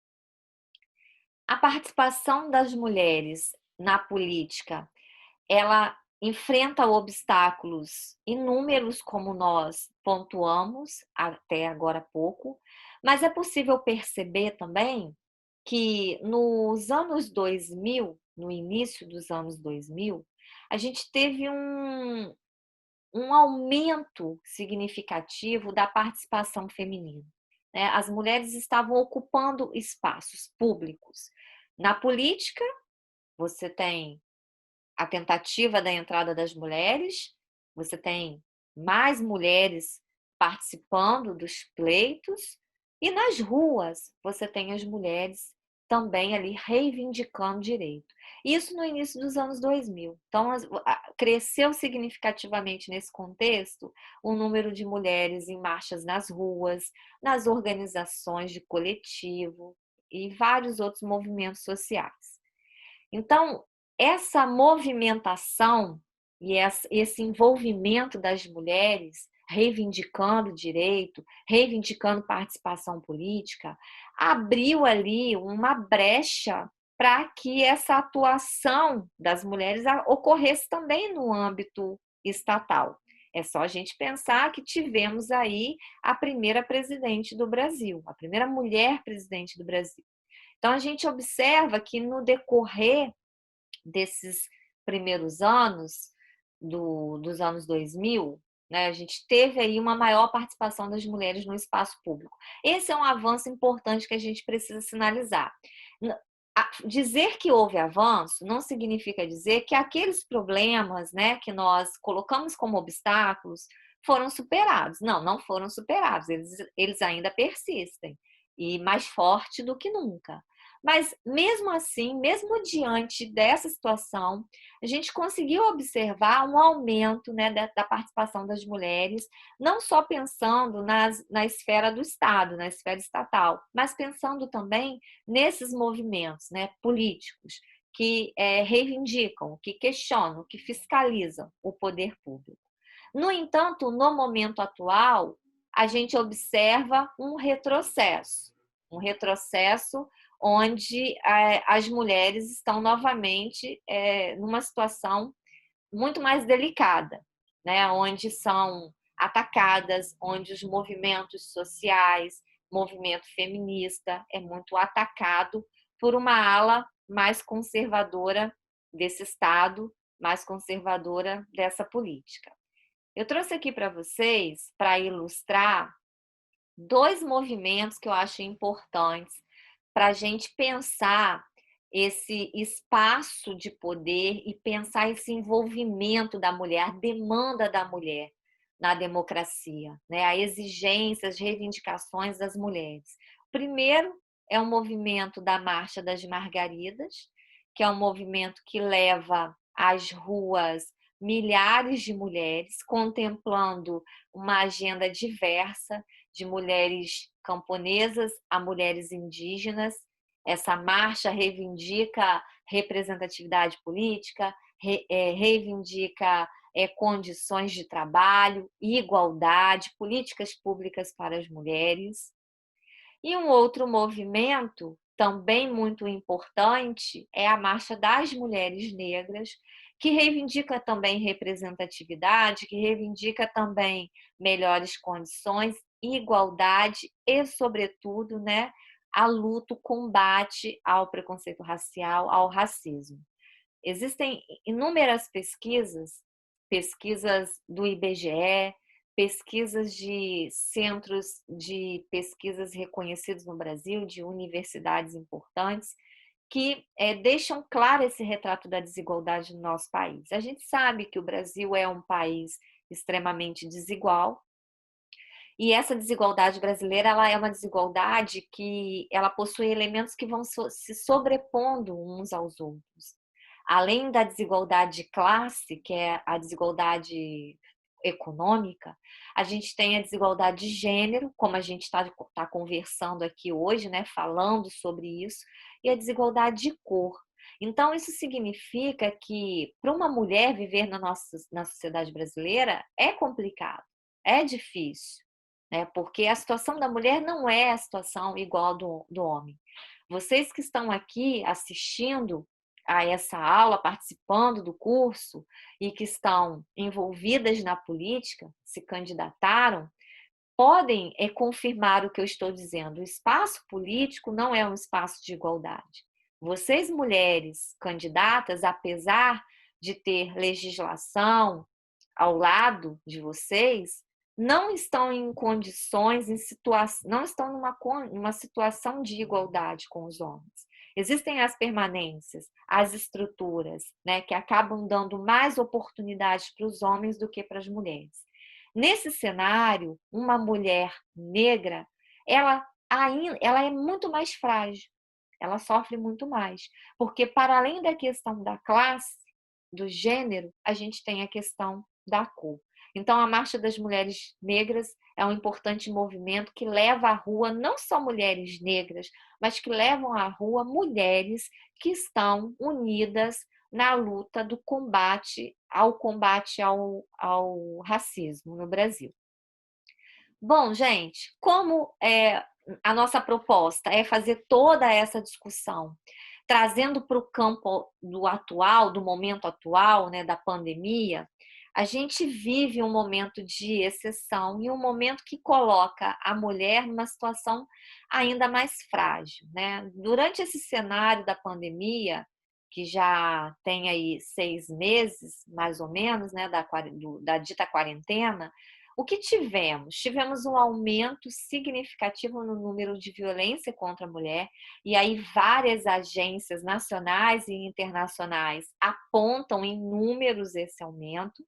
A participação das mulheres na política, ela enfrenta obstáculos inúmeros, como nós pontuamos até agora há pouco, mas é possível perceber também que nos anos 2000, no início dos anos 2000, a gente teve um aumento significativo da participação feminina, né? As mulheres estavam ocupando espaços públicos. Na política, você tem a tentativa da entrada das mulheres, você tem mais mulheres participando dos pleitos, e nas ruas você tem as mulheres também ali reivindicando direito. Isso no início dos anos 2000. Então, cresceu significativamente nesse contexto o número de mulheres em marchas nas ruas, nas organizações de coletivo e vários outros movimentos sociais. Então, essa movimentação e esse envolvimento das mulheres reivindicando direito, reivindicando participação política, abriu ali uma brecha para que essa atuação das mulheres ocorresse também no âmbito estatal. É só a gente pensar que tivemos aí a primeira presidente do Brasil, a primeira mulher presidente do Brasil. Então, a gente observa que no decorrer desses primeiros anos, dos anos 2000, né, a gente teve aí uma maior participação das mulheres no espaço público. Esse é um avanço importante que a gente precisa sinalizar. Dizer que houve avanço não significa dizer que aqueles problemas, né, que nós colocamos como obstáculos foram superados. Não, não foram superados, eles ainda persistem, e mais forte do que nunca. Mas, mesmo assim, mesmo diante dessa situação, a gente conseguiu observar um aumento, né, da participação das mulheres, não só pensando na esfera do Estado, na esfera estatal, mas pensando também nesses movimentos, né, políticos, que reivindicam, que questionam, que fiscalizam o poder público. No entanto, no momento atual, a gente observa um retrocesso onde as mulheres estão novamente numa situação muito mais delicada, né? Onde são atacadas, onde os movimentos sociais, movimento feminista é muito atacado por uma ala mais conservadora desse Estado, mais conservadora dessa política. Eu trouxe aqui para vocês, para ilustrar, dois movimentos que eu acho importantes para a gente pensar esse espaço de poder e pensar esse envolvimento da mulher, a demanda da mulher na democracia, né? A exigência, as reivindicações das mulheres. O primeiro é o movimento da Marcha das Margaridas, que é um movimento que leva às ruas milhares de mulheres, contemplando uma agenda diversa, de mulheres camponesas a mulheres indígenas. Essa marcha reivindica representatividade política, reivindica condições de trabalho, igualdade, políticas públicas para as mulheres. E um outro movimento também muito importante é a Marcha das Mulheres Negras, que reivindica também representatividade, que reivindica também melhores condições, igualdade e, sobretudo, né, a luta, o combate ao preconceito racial, ao racismo. Existem inúmeras pesquisas do IBGE, pesquisas de centros de pesquisas reconhecidos no Brasil, de universidades importantes, que deixam claro esse retrato da desigualdade no nosso país. A gente sabe que o Brasil é um país extremamente desigual, e essa desigualdade brasileira, ela é uma desigualdade que ela possui elementos que vão se sobrepondo uns aos outros. Além da desigualdade de classe, que é a desigualdade econômica, a gente tem a desigualdade de gênero, como a gente está conversando aqui hoje, né, falando sobre isso, e a desigualdade de cor. Então, isso significa que para uma mulher viver na sociedade brasileira é complicado, é difícil, né, porque a situação da mulher não é a situação igual do homem. Vocês que estão aqui assistindo a essa aula, participando do curso e que estão envolvidas na política, se candidataram, podem confirmar o que eu estou dizendo. O espaço político não é um espaço de igualdade. Vocês, mulheres candidatas, apesar de ter legislação ao lado de vocês, não estão em condições, não estão numa situação de igualdade com os homens. Existem as permanências, as estruturas, né, que acabam dando mais oportunidades para os homens do que para as mulheres. Nesse cenário, uma mulher negra, ela é muito mais frágil, ela sofre muito mais, porque para além da questão da classe, do gênero, a gente tem a questão da cor. Então, a Marcha das Mulheres Negras é um importante movimento que leva à rua não só mulheres negras, mas que levam à rua mulheres que estão unidas na luta do combate ao racismo no Brasil. Bom, gente, como a nossa proposta é fazer toda essa discussão, trazendo para o campo do momento atual, né, da pandemia, a gente vive um momento de exceção e um momento que coloca a mulher numa situação ainda mais frágil, né? Durante esse cenário da pandemia, que já tem aí 6 meses, mais ou menos, né, da dita quarentena, o que tivemos? Tivemos um aumento significativo no número de violência contra a mulher, e aí várias agências nacionais e internacionais apontam em números esse aumento.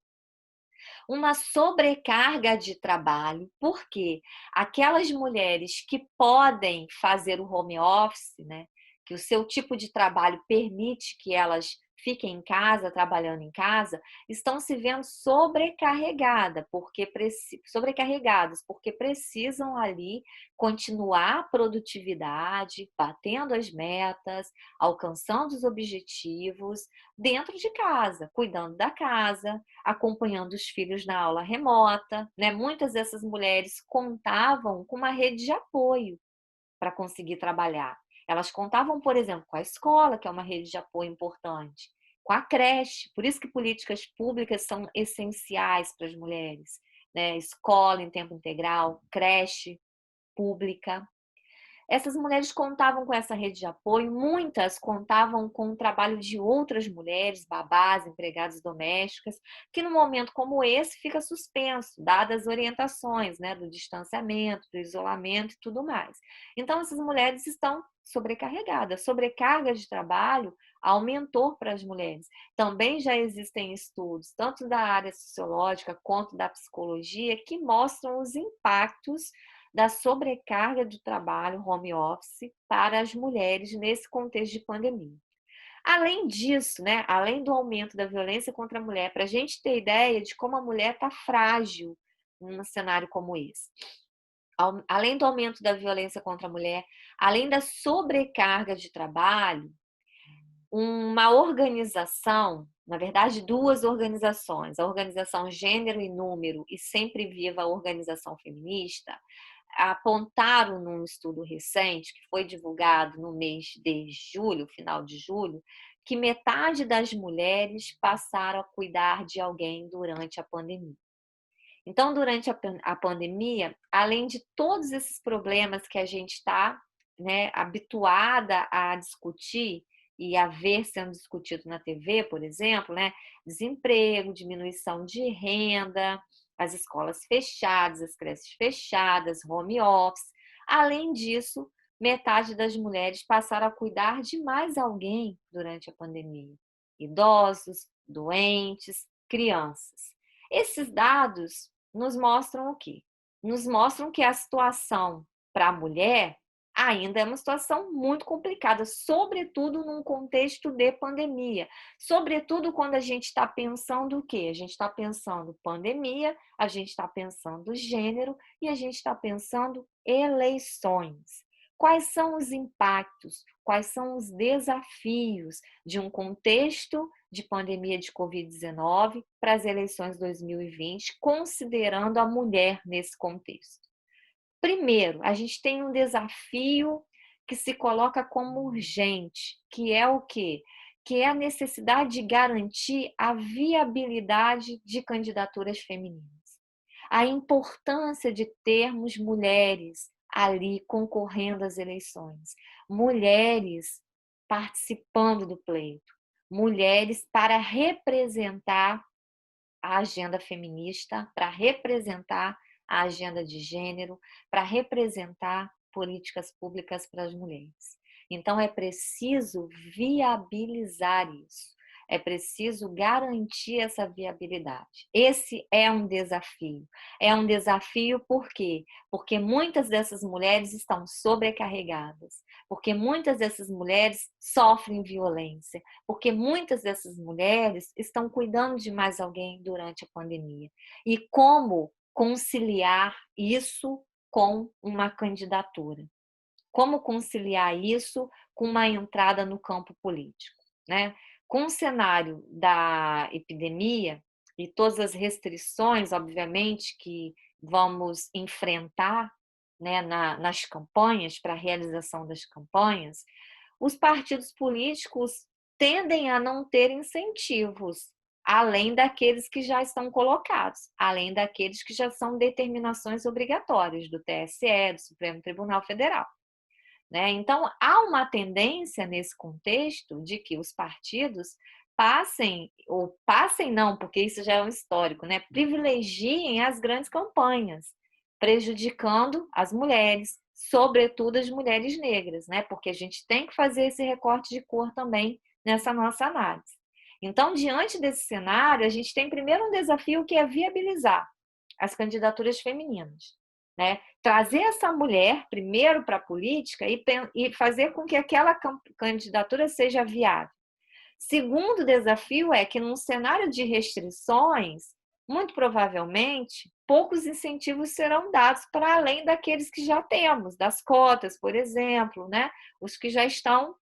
Uma sobrecarga de trabalho, porque aquelas mulheres que podem fazer o home office, né, que o seu tipo de trabalho permite que elas fiquem em casa, trabalhando em casa, estão se vendo sobrecarregadas, porque precisam ali continuar a produtividade, batendo as metas, alcançando os objetivos dentro de casa, cuidando da casa, acompanhando os filhos na aula remota, né? Muitas dessas mulheres contavam com uma rede de apoio para conseguir trabalhar. Elas contavam, por exemplo, com a escola, que é uma rede de apoio importante, com a creche, por isso que políticas públicas são essenciais para as mulheres, né? Escola em tempo integral, creche pública. Essas mulheres contavam com essa rede de apoio, muitas contavam com o trabalho de outras mulheres, babás, empregadas domésticas, que num momento como esse fica suspenso, dadas as orientações, né, do distanciamento, do isolamento e tudo mais. Então, essas mulheres estão sobrecarregadas. Sobrecarga de trabalho aumentou para as mulheres. Também já existem estudos, tanto da área sociológica quanto da psicologia, que mostram os impactos da sobrecarga do trabalho home office para as mulheres nesse contexto de pandemia. Além disso, né, além do aumento da violência contra a mulher, para a gente ter ideia de como a mulher está frágil num cenário como esse. Além do aumento da violência contra a mulher, além da sobrecarga de trabalho, uma organização, na verdade, duas organizações, a Organização Gênero e Número e Sempre Viva a Organização Feminista, apontaram num estudo recente, que foi divulgado no mês de julho, final de julho, que metade das mulheres passaram a cuidar de alguém durante a pandemia. Então, durante a pandemia, além de todos esses problemas que a gente está, né, habituada a discutir e a ver sendo discutido na TV, por exemplo, né, desemprego, diminuição de renda, as escolas fechadas, as creches fechadas, home office. Além disso, metade das mulheres passaram a cuidar de mais alguém durante a pandemia. Idosos, doentes, crianças. Esses dados nos mostram o quê? Nos mostram que a situação para a mulher ainda é uma situação muito complicada, sobretudo num contexto de pandemia. Sobretudo quando a gente está pensando o quê? A gente está pensando pandemia, a gente está pensando gênero e a gente está pensando eleições. Quais são os impactos? Quais são os desafios de um contexto de pandemia de Covid-19 para as eleições 2020, considerando a mulher nesse contexto? Primeiro, a gente tem um desafio que se coloca como urgente, que é o quê? Que é a necessidade de garantir a viabilidade de candidaturas femininas. A importância de termos mulheres ali concorrendo às eleições, mulheres participando do pleito, mulheres para representar a agenda feminista, para representar a agenda de gênero, para representar políticas públicas para as mulheres. Então, é preciso viabilizar isso. É preciso garantir essa viabilidade. Esse é um desafio. É um desafio por quê? Porque muitas dessas mulheres estão sobrecarregadas, porque muitas dessas mulheres sofrem violência, porque muitas dessas mulheres estão cuidando de mais alguém durante a pandemia. E como conciliar isso com uma candidatura? Como conciliar isso com uma entrada no campo político, né? Com o cenário da epidemia e todas as restrições, obviamente, que vamos enfrentar, né, nas campanhas, para a realização das campanhas, os partidos políticos tendem a não ter incentivos, além daqueles que já estão colocados, além daqueles que já são determinações obrigatórias do TSE, do Supremo Tribunal Federal. Né? Então, há uma tendência nesse contexto de que os partidos passem não, porque isso já é um histórico, né? Privilegiem as grandes campanhas, prejudicando as mulheres, sobretudo as mulheres negras, né? Porque a gente tem que fazer esse recorte de cor também nessa nossa análise. Então, diante desse cenário, a gente tem primeiro um desafio que é viabilizar as candidaturas femininas. Né? Trazer essa mulher primeiro para a política e fazer com que aquela candidatura seja viável. Segundo desafio é que, num cenário de restrições, muito provavelmente, poucos incentivos serão dados para além daqueles que já temos, das cotas, por exemplo, né? Os que já estão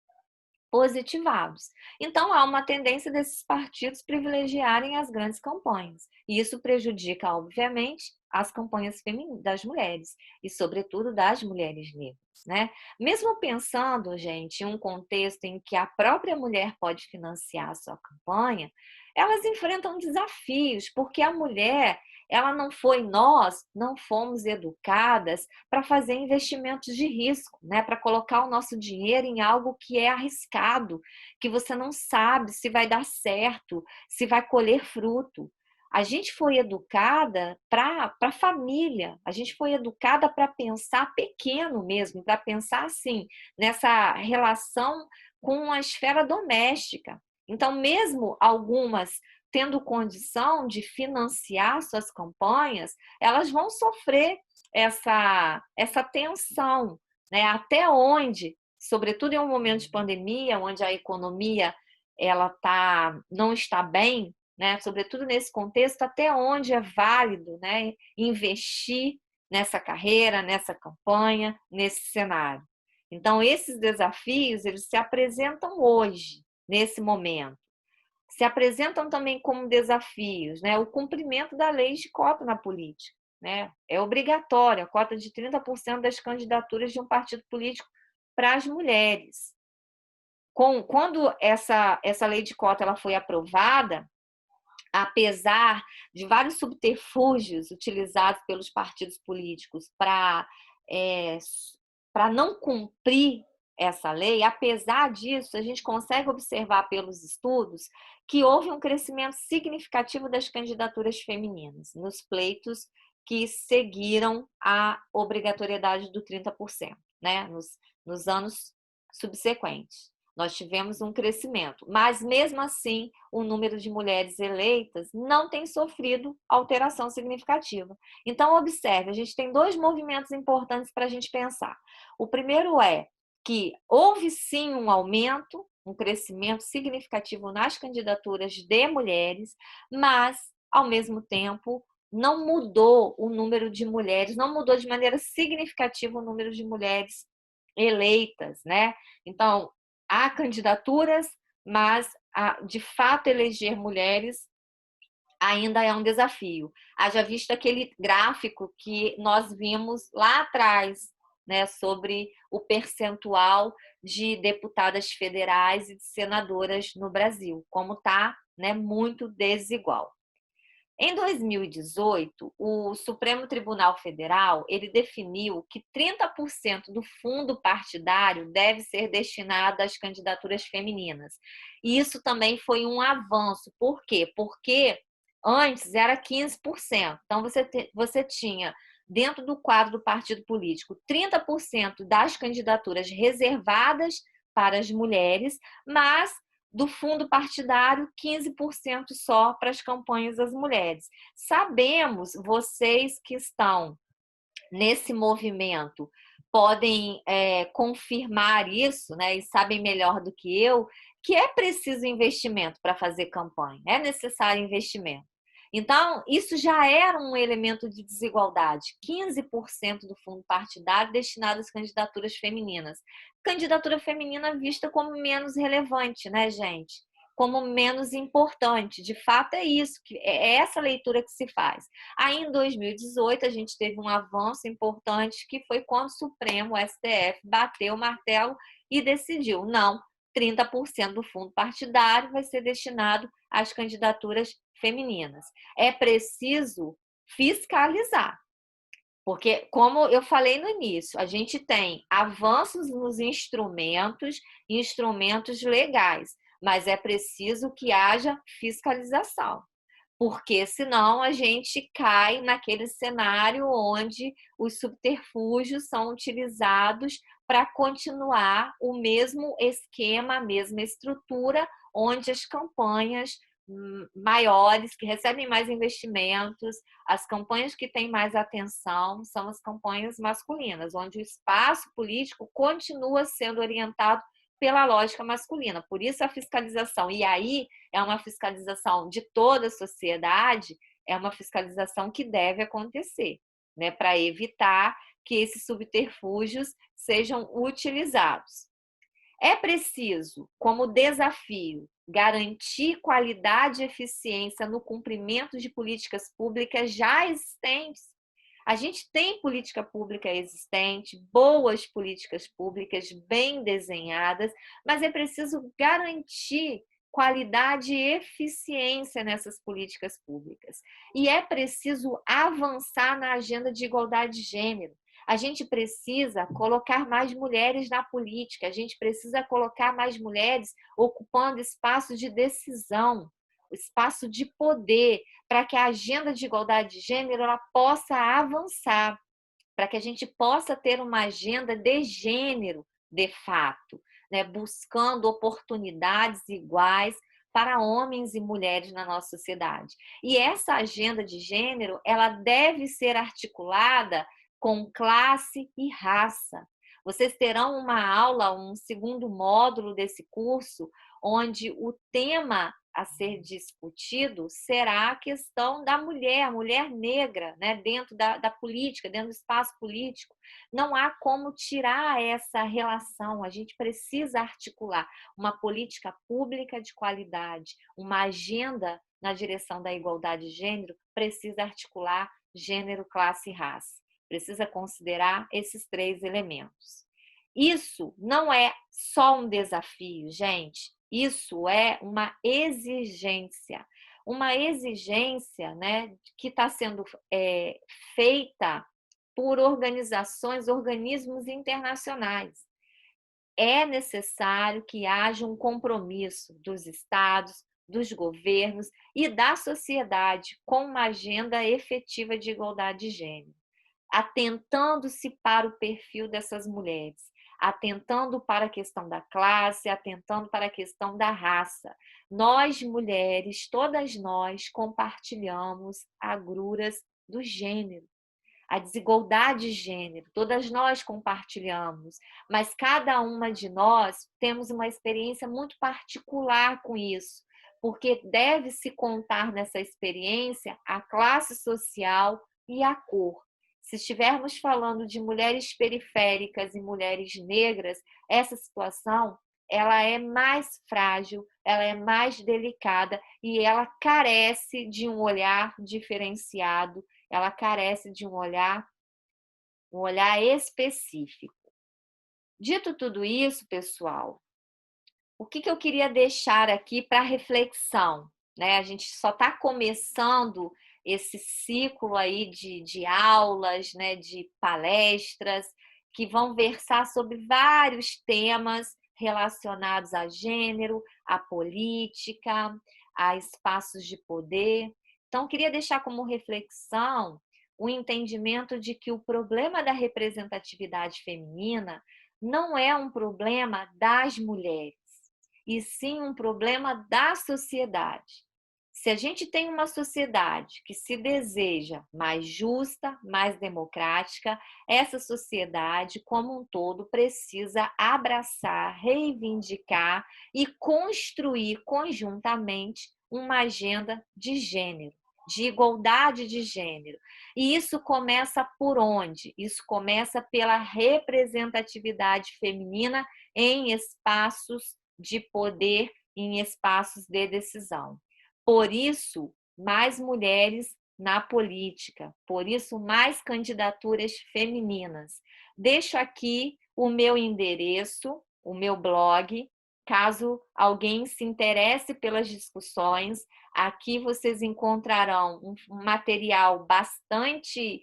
positivados. Então, há uma tendência desses partidos privilegiarem as grandes campanhas. E isso prejudica, obviamente, as campanhas das mulheres, e, sobretudo, das mulheres negras, né? Mesmo pensando, gente, em um contexto em que a própria mulher pode financiar a sua campanha, elas enfrentam desafios, porque a mulher, ela não foi, nós não fomos educadas para fazer investimentos de risco, né? Para colocar o nosso dinheiro em algo que é arriscado, que você não sabe se vai dar certo, se vai colher fruto. A gente foi educada para a família, a gente foi educada para pensar pequeno mesmo, para pensar assim, nessa relação com a esfera doméstica. Então, mesmo algumas tendo condição de financiar suas campanhas, elas vão sofrer essa tensão, né? Até onde, sobretudo em um momento de pandemia, onde a economia não está bem, né? Sobretudo nesse contexto, até onde é válido, né, investir nessa carreira, nessa campanha, nesse cenário. Então, esses desafios, eles se apresentam hoje, nesse momento. Se apresentam também como desafios, né? O cumprimento da lei de cota na política, né? É obrigatória a cota de 30% das candidaturas de um partido político para as mulheres. Quando essa lei de cota ela foi aprovada, apesar de vários subterfúgios utilizados pelos partidos políticos para não cumprir essa lei, apesar disso, a gente consegue observar pelos estudos que houve um crescimento significativo das candidaturas femininas nos pleitos que seguiram a obrigatoriedade do 30%, né? Nos anos subsequentes. Nós tivemos um crescimento, mas mesmo assim o número de mulheres eleitas não tem sofrido alteração significativa. Então, observe, a gente tem dois movimentos importantes para a gente pensar. O primeiro é que houve sim um aumento, um crescimento significativo nas candidaturas de mulheres, mas, ao mesmo tempo, não mudou o número de mulheres, não mudou de maneira significativa o número de mulheres eleitas, né? Então, há candidaturas, mas de fato eleger mulheres ainda é um desafio. Haja visto aquele gráfico que nós vimos lá atrás, né, sobre o percentual de deputadas federais e de senadoras no Brasil, como está, né, muito desigual. Em 2018, o Supremo Tribunal Federal ele definiu que 30% do fundo partidário deve ser destinado às candidaturas femininas. E isso também foi um avanço. Por quê? Porque antes era 15%. Então, você tinha, dentro do quadro do partido político, 30% das candidaturas reservadas para as mulheres, mas do fundo partidário, 15% só para as campanhas das mulheres. Sabemos, vocês que estão nesse movimento, podem confirmar isso, né, e sabem melhor do que eu, que é preciso investimento para fazer campanha, é necessário investimento. Então, isso já era um elemento de desigualdade. 15% do fundo partidário destinado às candidaturas femininas. Candidatura feminina vista como menos relevante, né, gente? Como menos importante. De fato, é isso, é essa leitura que se faz. Aí, em 2018, a gente teve um avanço importante, que foi quando o Supremo, o STF, bateu o martelo e decidiu, não, 30% do fundo partidário vai ser destinado às candidaturas femininas. É preciso fiscalizar, porque, como eu falei no início, a gente tem avanços nos instrumentos legais, mas é preciso que haja fiscalização, porque senão a gente cai naquele cenário onde os subterfúgios são utilizados para continuar o mesmo esquema, a mesma estrutura, onde as campanhas maiores, que recebem mais investimentos, as campanhas que têm mais atenção são as campanhas masculinas, onde o espaço político continua sendo orientado pela lógica masculina. Por isso a fiscalização, e aí é uma fiscalização de toda a sociedade, é uma fiscalização que deve acontecer, né, para evitar que esses subterfúgios sejam utilizados. É preciso, como desafio, garantir qualidade e eficiência no cumprimento de políticas públicas já existentes. A gente tem política pública existente, boas políticas públicas bem desenhadas, mas é preciso garantir qualidade e eficiência nessas políticas públicas. E é preciso avançar na agenda de igualdade de gênero. A gente precisa colocar mais mulheres na política, a gente precisa colocar mais mulheres ocupando espaço de decisão, espaço de poder, para que a agenda de igualdade de gênero ela possa avançar, para que a gente possa ter uma agenda de gênero, de fato, né? Buscando oportunidades iguais para homens e mulheres na nossa sociedade. E essa agenda de gênero, ela deve ser articulada com classe e raça. Vocês terão uma aula, um segundo módulo desse curso, onde o tema a ser discutido será a questão da mulher, a mulher negra, né, dentro da política, dentro do espaço político. Não há como tirar essa relação, a gente precisa articular uma política pública de qualidade, uma agenda na direção da igualdade de gênero, precisa articular gênero, classe e raça. Precisa considerar esses 3 elementos. Isso não é só um desafio, gente. Isso é uma exigência. Uma exigência, né, que está sendo feita por organizações, organismos internacionais. É necessário que haja um compromisso dos estados, dos governos e da sociedade com uma agenda efetiva de igualdade de gênero, atentando-se para o perfil dessas mulheres, atentando para a questão da classe, atentando para a questão da raça. Nós, mulheres, todas nós compartilhamos agruras do gênero, a desigualdade de gênero, todas nós compartilhamos, mas cada uma de nós temos uma experiência muito particular com isso, porque deve-se contar nessa experiência a classe social e a cor. Se estivermos falando de mulheres periféricas e mulheres negras, essa situação ela é mais frágil, ela é mais delicada e ela carece de um olhar diferenciado, ela carece de um olhar específico. Dito tudo isso, pessoal, o que eu queria deixar aqui para reflexão, né? A gente só está começando esse ciclo aí de aulas, né, de palestras, que vão versar sobre vários temas relacionados a gênero, a política, a espaços de poder. Então, queria deixar como reflexão o entendimento de que o problema da representatividade feminina não é um problema das mulheres, e sim um problema da sociedade. Se a gente tem uma sociedade que se deseja mais justa, mais democrática, essa sociedade como um todo precisa abraçar, reivindicar e construir conjuntamente uma agenda de gênero, de igualdade de gênero. E isso começa por onde? Isso começa pela representatividade feminina em espaços de poder, em espaços de decisão. Por isso, mais mulheres na política, por isso, mais candidaturas femininas. Deixo aqui o meu endereço, o meu blog, caso alguém se interesse pelas discussões. Aqui vocês encontrarão um material bastante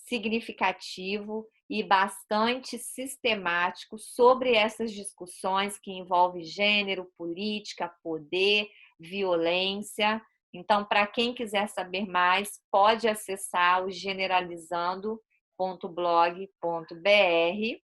significativo e bastante sistemático sobre essas discussões que envolvem gênero, política, poder, violência. Então, para quem quiser saber mais, pode acessar o generalizando.blog.br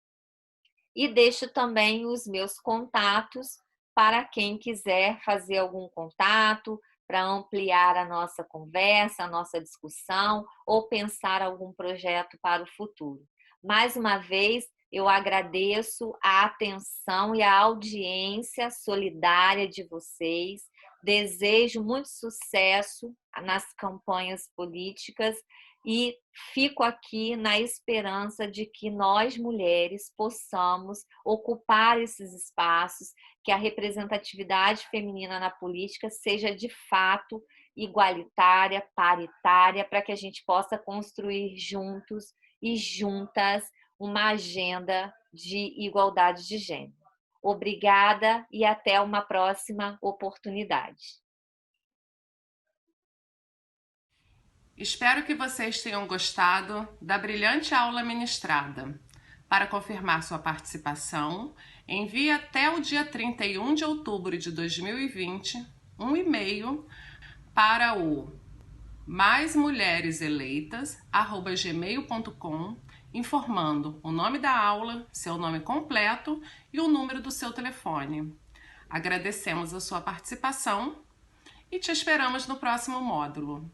e deixo também os meus contatos para quem quiser fazer algum contato, para ampliar a nossa conversa, a nossa discussão ou pensar algum projeto para o futuro. Mais uma vez, Eu agradeço a atenção e a audiência solidária de vocês. Desejo muito sucesso nas campanhas políticas e fico aqui na esperança de que nós, mulheres, possamos ocupar esses espaços, que a representatividade feminina na política seja de fato igualitária, paritária, para que a gente possa construir juntos e juntas uma agenda de igualdade de gênero. Obrigada e até uma próxima oportunidade. Espero que vocês tenham gostado da brilhante aula ministrada. Para confirmar sua participação, envie até o dia 31 de outubro de 2020 um e-mail para o maismulhereseleitas@gmail.com, informando o nome da aula, seu nome completo e o número do seu telefone. Agradecemos a sua participação e te esperamos no próximo módulo.